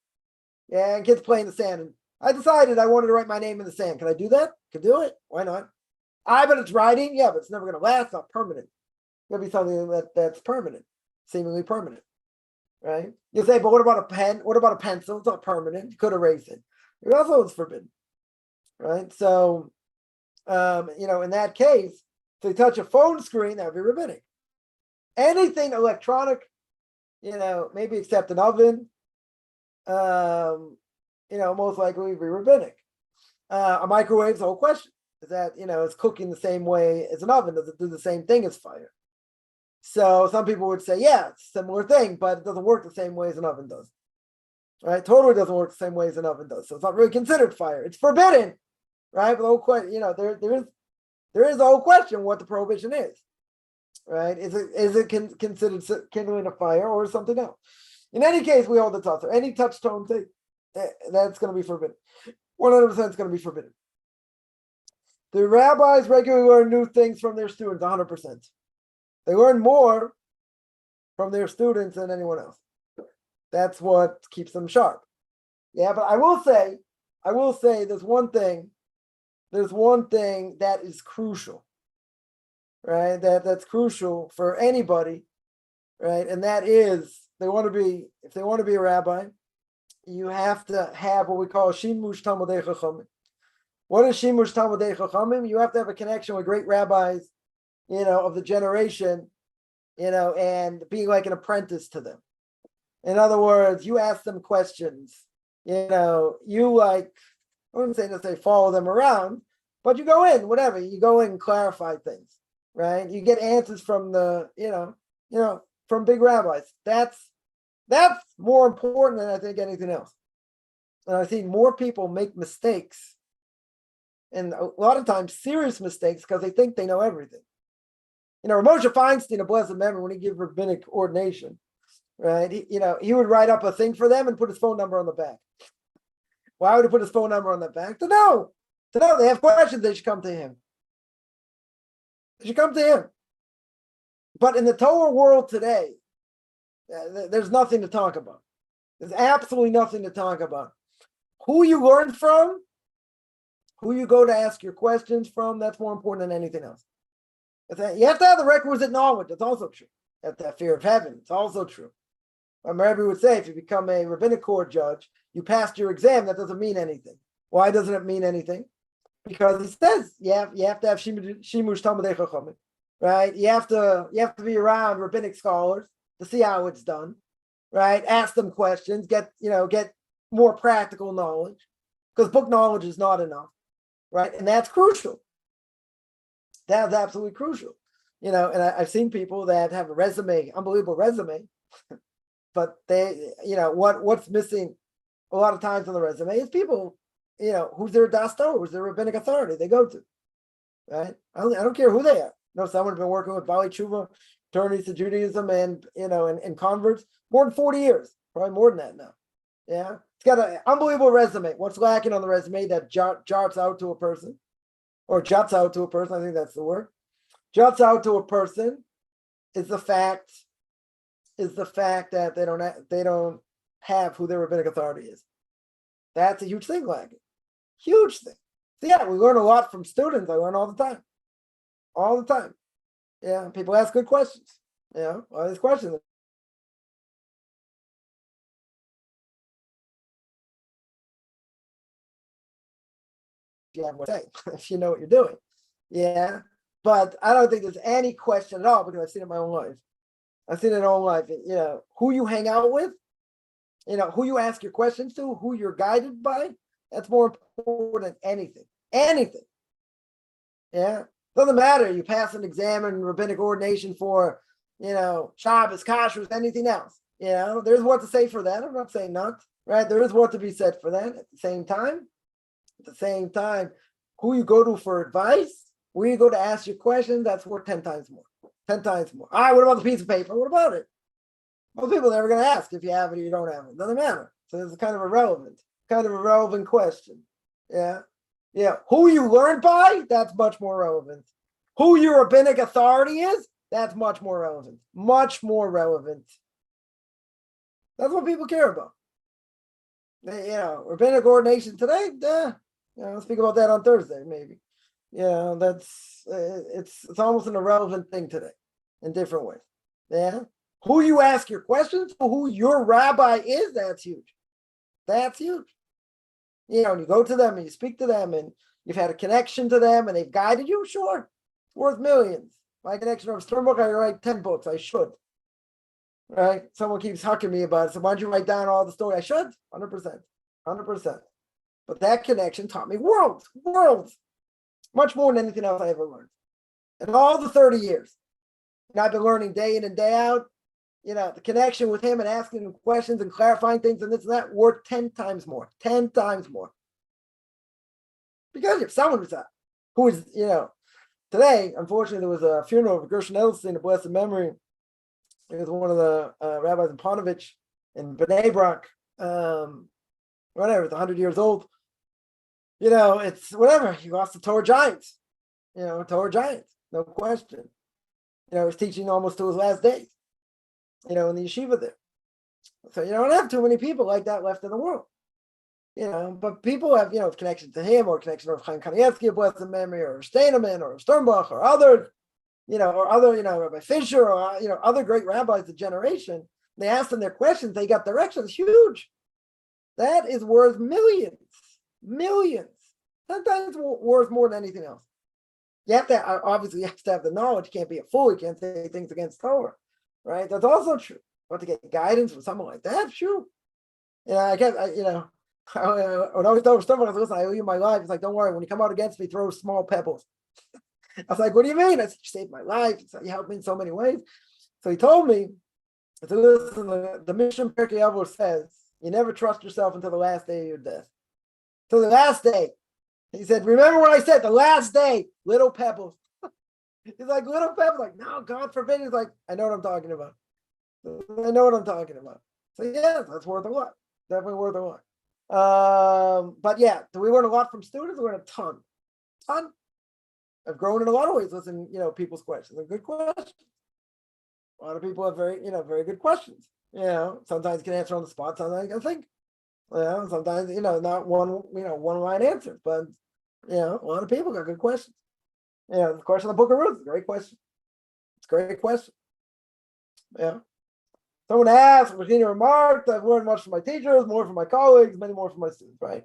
Yeah, and kids playing in the sand. And I decided I wanted to write my name in the sand. Can I do that? Can do it. Why not? But it's writing. Yeah, but it's never going to last. It's not permanent. It's going to be something that's permanent, seemingly permanent, right? You say, but what about a pen? What about a pencil? It's not permanent. You could erase it. It also is forbidden, right? So, in that case, if you touch a phone screen, that would be rabbinic. Anything electronic, maybe except an oven, most likely would be rabbinic. A microwave is the whole question. Is that, it's cooking the same way as an oven. Does it do the same thing as fire? So some people would say, yeah, it's a similar thing, but it doesn't work the same way as an oven does. Right? Totally doesn't work the same way as an oven does. So it's not really considered fire. It's forbidden, right? But the whole question, there is a whole question what the prohibition is, right? Is it considered kindling a fire or something else? In any case, we hold the tosser. Any touch-tone thing, that's going to be forbidden. 100% is going to be forbidden. The rabbis regularly learn new things from their students, 100%. They learn more from their students than anyone else. That's what keeps them sharp. Yeah, but I will say there's one thing that is crucial, right? That's crucial for anybody, right? And that is if they want to be a rabbi, you have to have what we call shimush talmidei chachamim. What is shimush talmidei chachamim? You have to have a connection with great rabbis, of the generation, and being like an apprentice to them. In other words, you ask them questions, I wouldn't say necessarily follow them around, but you go in, whatever, you go in and clarify things, right? You get answers from from big rabbis. That's more important than I think anything else. And I think more people make mistakes, and a lot of times serious mistakes, because they think they know everything. Moshe Feinstein, a blessed memory, when he gave rabbinic ordination, right? He would write up a thing for them and put his phone number on the back. Why would he put his phone number on the back? To know they have questions, they should come to him. But in the Torah world today, there's nothing to talk about. There's absolutely nothing to talk about. Who you learn from, who you go to ask your questions from, that's more important than anything else. You have to have the requisite knowledge. That's also true. You have to have fear of heaven. It's also true. My Rebbe would say, if you become a rabbinic court judge, you passed your exam, that doesn't mean anything. Why doesn't it mean anything? Because he says you have to have shimush talmidei chachamim, right? You have to be around rabbinic scholars to see how it's done, right? Ask them questions, get more practical knowledge, because book knowledge is not enough, right? And that's crucial. That's absolutely crucial, and I've seen people that have a resume, unbelievable resume, but they, what's missing a lot of times on the resume is people, who's their dasto, who's their rabbinic authority they go to, right? I don't care who they are. someone who's been working with Bali Tshuva, attorneys to Judaism, and and converts more than 40 years, probably more than that now. Yeah, it's got an unbelievable resume. What's lacking on the resume that jots out to a person, or juts out to a person? I think that's the word. Juts out to a person is the fact that they don't have who their rabbinic authority is. That's a huge thing lacking. Huge thing. So yeah, we learn a lot from students. I learn all the time. All the time. Yeah, people ask good questions. All these questions. If you have what to say, if you know what you're doing. Yeah. But I don't think there's any question at all because I've seen it in my own life. I've seen it in my own life. Who you hang out with, who you ask your questions to, who you're guided by, that's more important than anything. Anything. Yeah. Doesn't matter. You pass an exam in rabbinic ordination for, Shabbos, Kashrus, anything else. There's what to say for that. I'm not saying not, right? There is what to be said for that. At the same time, who you go to for advice, where you go to ask your questions, that's worth 10 times more. 10 times more. All right, what about the piece of paper? What about it? Most people are never going to ask if you have it or you don't have it. Doesn't matter. So it's kind of irrelevant question. Yeah. Yeah. Who you learn by, that's much more relevant. Who your rabbinic authority is, that's much more relevant. Much more relevant. That's what people care about. Rabbinic ordination today, I'll speak about that on Thursday, maybe. It's almost an irrelevant thing today in different ways. Yeah. Who you ask your questions, who your rabbi is, that's huge. That's huge. And you go to them and you speak to them and you've had a connection to them and they've guided you, sure. It's worth millions. My connection of Sternbuck, I write 10 books. I should. Right? Someone keeps hucking me about it. So why don't you write down all the story? I should. 100%. 100%. But that connection taught me worlds. Much more than anything else I ever learned. And all the 30 years. And I've been learning day in and day out. The connection with him and asking him questions and clarifying things and this and that worth 10 times more. 10 times more. Because you have someone who is, today, unfortunately, there was a funeral of Gershon Edelstein, a blessed memory. He was one of the rabbis in Panovich in Bnei Brak. Whatever, it's 100 years old. It's whatever. He lost the Torah giants. Torah giants, no question. He's teaching almost to his last days. In the yeshiva there. So you don't have too many people like that left in the world. But people have, connection to him or connection to Chaim Kanievsky, a blessed memory, or Steinemann, or Sternbuch, or others, or other, Rabbi Fisher, or, other great rabbis of the generation. They asked them their questions, they got directions, huge. That is worth millions. Sometimes worth more than anything else. You have to, obviously, you have to have the knowledge. You can't be a fool. You can't say things against Torah, right? That's also true. But to get guidance from someone like that, true. I guess, when I was told stuff, I was listen, I owe you my life. It's like, don't worry, when you come out against me, throw small pebbles. I was like, what do you mean? I said, you saved my life. You helped me in so many ways. So he told me, listen, the Mishnah Pirkei Avos says, you never trust yourself until the last day of your death. Till the last day. He said, remember what I said, the last day, little pebbles. He's like, little pebbles. Like, no, God forbid. He's like, I know what I'm talking about. So yeah, that's worth a lot. Definitely worth a lot. But yeah, do we learn a lot from students? We learn a ton. I've grown in a lot of ways listening, people's questions. They're good questions. A lot of people have very good questions. Sometimes you can answer on the spot, sometimes you can think. Sometimes, not one line answer, but a lot of people got good questions. The question of the Book of Ruth is a great question. It's a great question. Yeah. Someone asked, Regina remarked, I've learned much from my teachers, more from my colleagues, many more from my students, right?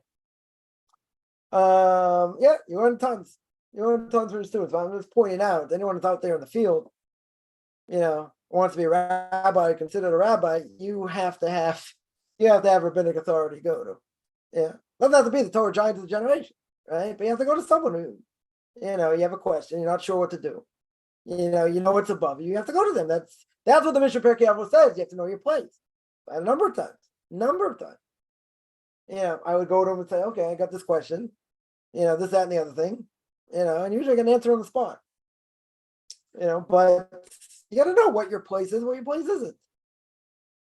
You learn tons. You learn tons from your students. But I'm just pointing out, anyone that's out there in the field, wants to be a rabbi, considered a rabbi, you have to have rabbinic authority to go to. Yeah. Doesn't have to be the Torah giant of the generation, right? But you have to go to someone who, you have a question, you're not sure what to do. You know what's above you. You have to go to them. That's what the Mishnah Pirkei Avos says. You have to know your place. A number of times. I would go to them and say, okay, I got this question. This, that, and the other thing. And usually I can answer on the spot. But you got to know what your place is, what your place isn't.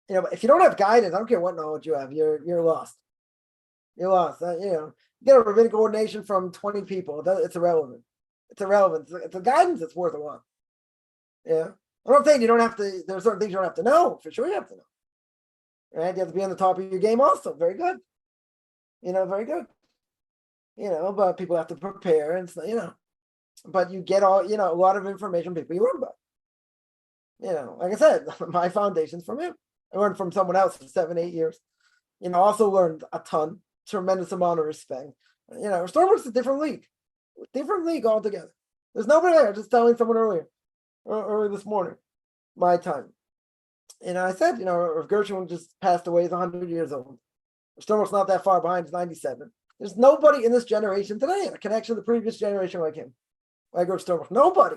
If you don't have guidance, I don't care what knowledge you have, you're lost. You're lost. You get a rabbinic ordination from 20 people. It's irrelevant. It's irrelevant. It's a guidance that's worth a lot. Yeah. I'm not saying you don't have to, there are certain things you don't have to know. For sure you have to know. Right? You have to be on the top of your game also. Very good. Very good. But people have to prepare and but you get all, a lot of information people you learn about. Like I said, my foundation's from him. I learned from someone else for 7-8 years. Also learned a ton, tremendous amount of respect. Stormworks is a different league altogether. There's nobody there. Just telling someone earlier this morning, my time. I said, if Gershwin just passed away, he's 100 years old. Stormworks not that far behind, he's 97. There's nobody in this generation today in a connection to the previous generation like him, like Rav Stormworks. Nobody.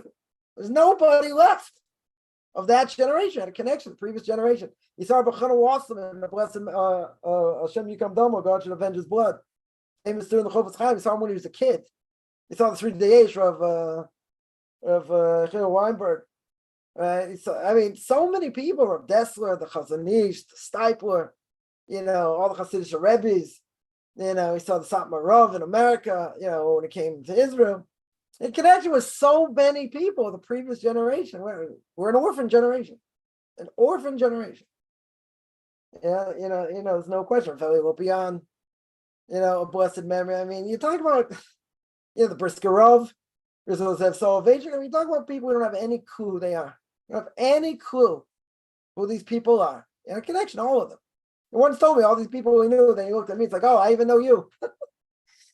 There's nobody left of that generation, had a connection to the previous generation. He saw Bechana Wasserman, the blessed Hashem Yikam Domo, God should avenge his blood. Famous during the Chofetz Chaim. He saw him when he was a kid. He saw the 3 Dayesh of Chil Weinberg. Right? So many people, Rav Dessler, the Chazon Ish, the Stipler, all the Hasidic Rebbes. He saw the Satmar Rav in America, when it came to Israel. In connection with so many people, the previous generation. We're an orphan generation. An orphan generation. Yeah, there's no question. Well, beyond, a blessed memory. You talk about, the Briskerov, Rizal Salvation. You talk about people who don't have any clue who they are. You don't have any clue who these people are. A connection, all of them. And once told me all these people we knew, then he looked at me, it's like, oh, I even know you. I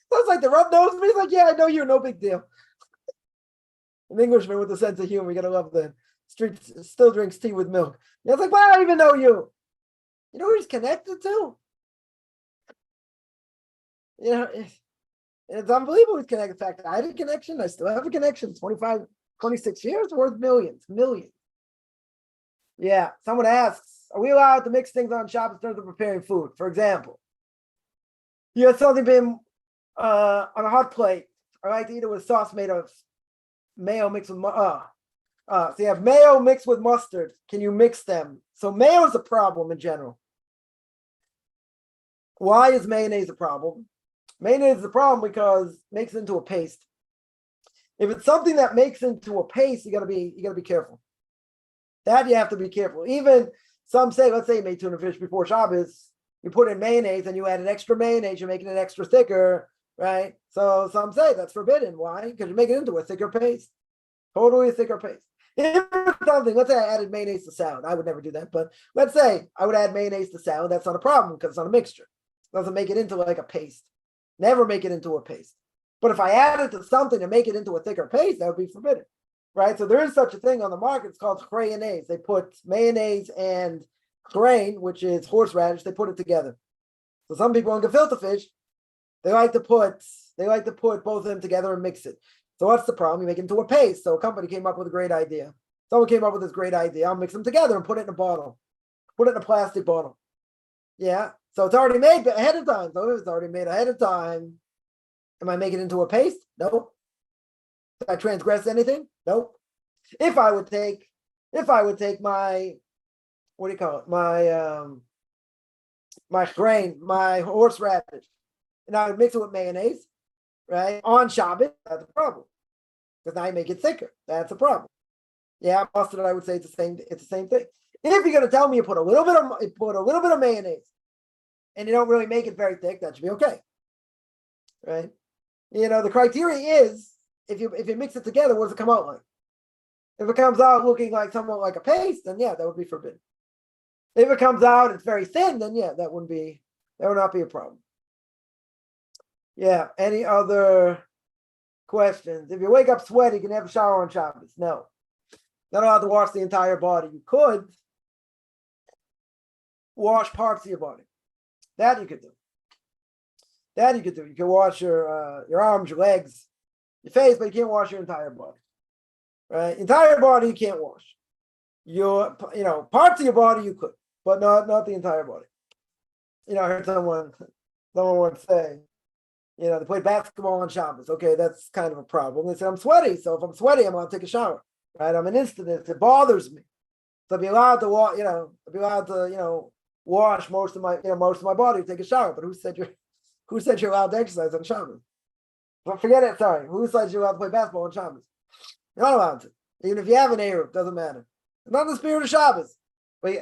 was like, the Rub knows me? He's like, yeah, I know you, no big deal. An Englishman with a sense of humor, you gotta love the street, still drinks tea with milk. I was like, well, I even know you. You know who he's connected to? It's unbelievable he's connected. In fact, I had a connection, I still have a connection. 25, 26 years, worth millions. Yeah, someone asks, are we allowed to mix things on Shabbos in terms of preparing food? For example, you have something been on a hot plate. I like to eat it with sauce made of mayo mixed with so you have mayo mixed with mustard. Can you mix them? So mayo is a problem in general. Why is mayonnaise a problem? Mayonnaise is a problem because it makes it into a paste. If it's something that makes into a paste, you gotta be careful. That you have to be careful. Even some say, let's say you made tuna fish before Shabbos, you put in mayonnaise and you add an extra mayonnaise, you're making it extra thicker, right? So some say that's forbidden. Why? Because you make it into a thicker paste. Totally a thicker paste. If it's something, let's say I added mayonnaise to salad. I would never do that, but let's say I would add mayonnaise to salad. That's not a problem because it's not a mixture. It doesn't make it into like a paste. Never make it into a paste. But if I add it to something to make it into a thicker paste, that would be forbidden, right? So there is such a thing on the market. It's called crayonnaise. They put mayonnaise and grain, which is horseradish. They put it together. So some people on gefilte fish, they like to put both of them together and mix it. So what's the problem? You make it into a paste. So a company came up with a great idea. Someone came up with this great idea. I'll mix them together and put it in a bottle. Put it in a plastic bottle. Yeah. So it's already made ahead of time. So if it's already made ahead of time, am I making it into a paste? Nope. Did I transgress anything? Nope. If I would take my, what do you call it? My grain, my horseradish, and I would mix it with mayonnaise, right? On Shabbat, that's a problem. Because now you make it thicker. That's a problem. Yeah, mustard, I would say it's the same thing. If you're gonna tell me you put a little bit of mayonnaise and you don't really make it very thick, that should be okay. Right? The criteria is if you mix it together, what does it come out like? If it comes out looking like somewhat like a paste, then yeah, that would be forbidden. If it comes out, it's very thin, then yeah, that would not be a problem. Yeah. Any other questions? If you wake up sweaty, you can have a shower on Shabbos. No. Not allowed to wash the entire body. You could wash parts of your body. That you could do. You can wash your arms, your legs, your face, but you can't wash your entire body. Right? Entire body you can't wash. Your parts of your body you could, but not the entire body. I heard someone once say, they played basketball on Shabbos. Okay, that's kind of a problem. They said, I'm sweaty, so if I'm sweaty, I'm going to take a shower. right? I'm an instant. It bothers me. So I'd be allowed to walk, I'd be allowed to, wash most of my body, take a shower. But who said you're allowed to exercise on Shabbos? But forget it. Sorry, who said you're allowed to play basketball on Shabbos? You're not allowed to. Even if you have an Eruv, doesn't matter. It's not in the spirit of Shabbos. But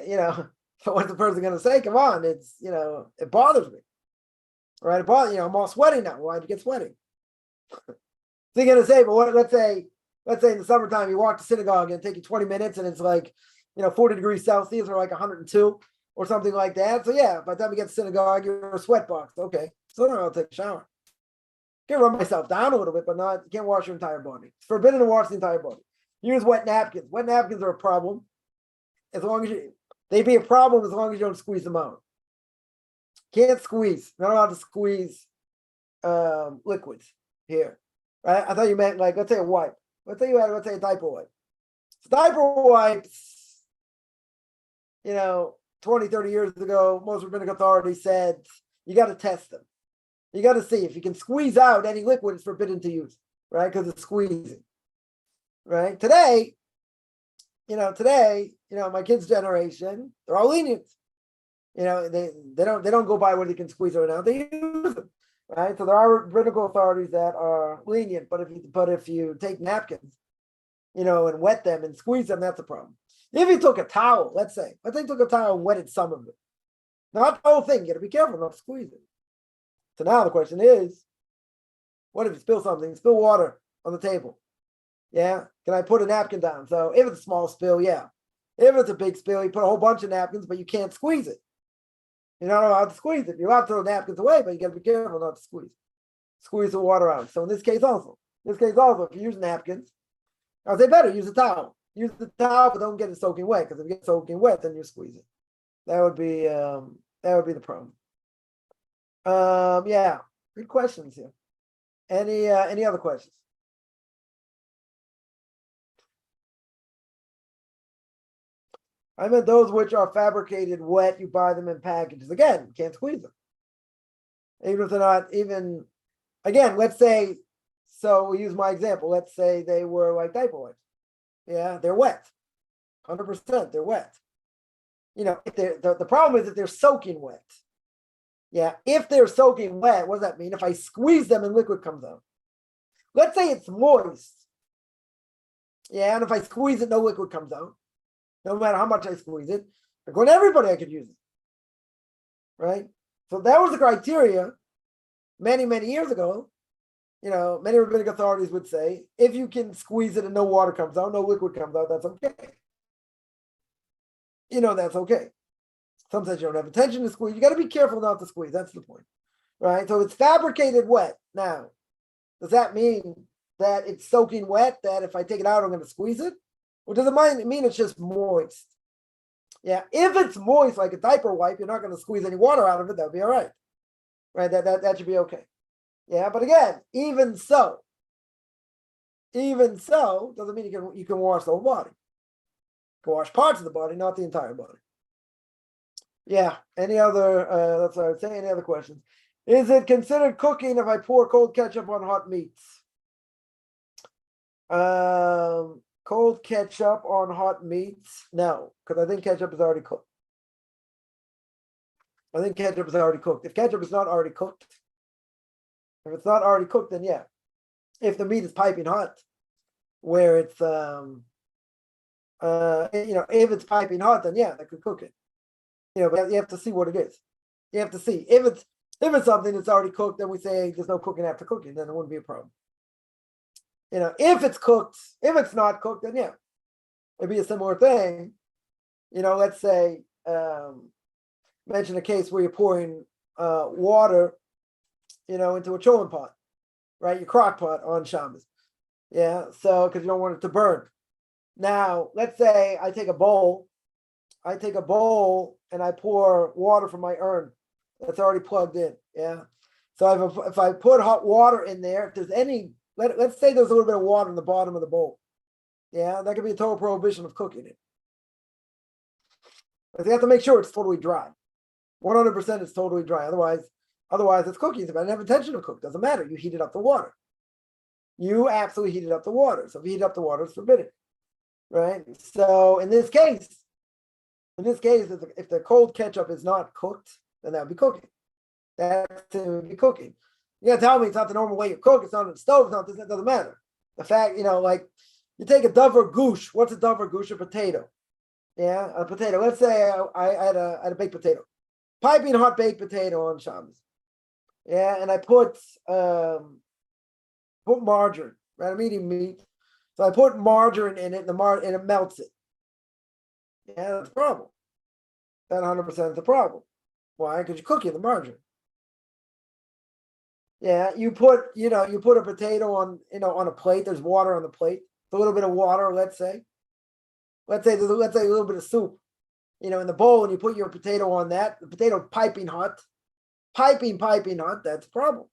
but what's the person going to say? Come on, it's it bothers me, right? It bothers I'm all sweaty now. Why'd you get sweaty? So you're going to say, but let's say in the summertime you walk to synagogue and it take you 20 minutes and it's like 40 degrees Celsius or like 102 or something like that. So yeah, by the time you get to synagogue, you're a sweat box. Okay, so then I'll take a shower. Can rub myself down a little bit, but you can't wash your entire body. It's forbidden to wash the entire body. Use wet napkins. Wet napkins are a problem. As long as they'd be a problem as long as you don't squeeze them out. Can't squeeze. Not allowed to squeeze liquids here. Right? I thought you meant like, let's say a wipe. Let's say a diaper wipe. So diaper wipes, 20, 30 years ago, most rabbinic authorities said you got to test them. You got to see if you can squeeze out any liquid, it's forbidden to use, right? Because it's squeezing, right? Today, my kids' generation, they're all lenient. They don't go by what you can squeeze right now. They use them, right? So there are rabbinical authorities that are lenient, but if you take napkins, and wet them and squeeze them, that's a problem. If you took a towel, let's say you took a towel and wetted some of it, not the whole thing. You got to be careful not to squeeze it. So now the question is, what if you spill something? Spill water on the table. Yeah. Can I put a napkin down? So if it's a small spill, yeah. If it's a big spill, you put a whole bunch of napkins, but you can't squeeze it. You're not allowed to squeeze it. You're allowed to throw napkins away, but you got to be careful not to squeeze the water out. So in this case also, if you use napkins, I'll say better, use a towel. Use the towel, but don't get it soaking wet, because if you get soaking wet, then you squeeze it. That would be the problem. Yeah, good questions here. Any other questions? I meant those which are fabricated wet, you buy them in packages. Again, you can't squeeze them. Even if they're not even, again, let's say, so we use my example. Let's say they were like diaper wipes. Yeah, they're wet. 100%, they're wet. If the problem is that they're soaking wet. Yeah, if they're soaking wet, what does that mean? If I squeeze them and liquid comes out. Let's say it's moist. Yeah, and if I squeeze it, no liquid comes out. No matter how much I squeeze it, according to everybody, I could use it. Right? So that was the criteria many, many years ago. Many rabbinic authorities would say, if you can squeeze it and no water comes out, no liquid comes out, that's okay. That's okay. Sometimes you don't have intention to squeeze. You got to be careful not to squeeze. That's the point, right? So it's fabricated wet. Now, does that mean that it's soaking wet, that if I take it out, I'm going to squeeze it? Or does it mean it's just moist? Yeah, if it's moist, like a diaper wipe, you're not going to squeeze any water out of it. That'll be all right, right? That should be okay. Yeah, but again, even so, doesn't mean you can wash the whole body. You can wash parts of the body, not the entire body. Yeah. Any other? That's what I would say. Any other questions? Is it considered cooking if I pour cold ketchup on hot meats? Cold ketchup on hot meats? No, because I think ketchup is already cooked. If ketchup is not already cooked, if it's not already cooked, then yeah. If the meat is piping hot, where it's if it's piping hot, then yeah, they could cook it. But you have to see what it is. You have to see if it's something that's already cooked, then we say there's no cooking after cooking, then it wouldn't be a problem. If it's cooked, if it's not cooked, then yeah, it'd be a similar thing. Let's say mention a case where you're pouring water, into a cholent pot, right? Your crock pot on Shabbos. Yeah, so because you don't want it to burn. Now, let's say I take a bowl and I pour water from my urn that's already plugged in. Yeah. So if I put hot water in there, if there's any, let's say there's a little bit of water in the bottom of the bowl. Yeah, that could be a total prohibition of cooking it. But you have to make sure it's totally dry. 100% it's totally dry. Otherwise it's cooking. If I didn't have intention to cook, doesn't matter. You heated up the water. You absolutely heated up the water. So if you heat up the water, it's forbidden. right? So in this case, if the cold ketchup is not cooked, then that would be cooking. That would be cooking. You gotta tell me it's not the normal way you cook. It's not on the stove. It's not this. It doesn't matter. The fact, like you take a davar gush. What's a davar gush? A potato. Yeah, a potato. Let's say I had a baked potato, piping hot baked potato on Shabbos. Yeah, and I put margarine. Right, I'm eating meat, so I put margarine in it, and it melts it. Yeah, that's a problem. That 100% is the problem. Why? Because you're cooking the margarine. Yeah, you put a potato on a plate. There's water on the plate. A little bit of water, let's say a little bit of soup, in the bowl, and you put your potato on that. The potato piping hot. That's a problem.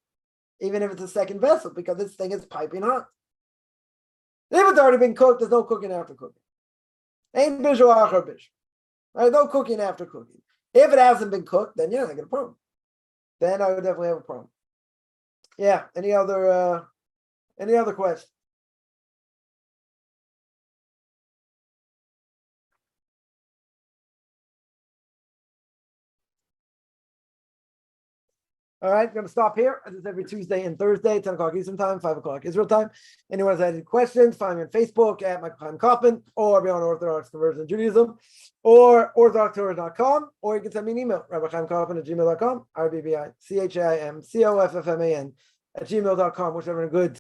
Even if it's a second vessel, because this thing is piping hot. If it's already been cooked, there's no cooking after cooking. Ain't bishul achar bishul. Right? No cooking after cooking. If it hasn't been cooked, then yeah, I got a problem. Then I would definitely have a problem. Yeah. Any other questions? All right, I'm going to stop here. This is every Tuesday and Thursday, 10 o'clock Eastern Time, 5 o'clock Israel Time. Anyone has any questions, find me on Facebook at Michael Chaim Kaufman, or be on Orthodox Conversion of Judaism, or orthodoxtorah.com, or you can send me an email, rabbichaimkaufman@gmail.com, RBBIChaimCoffman @gmail.com, whichever good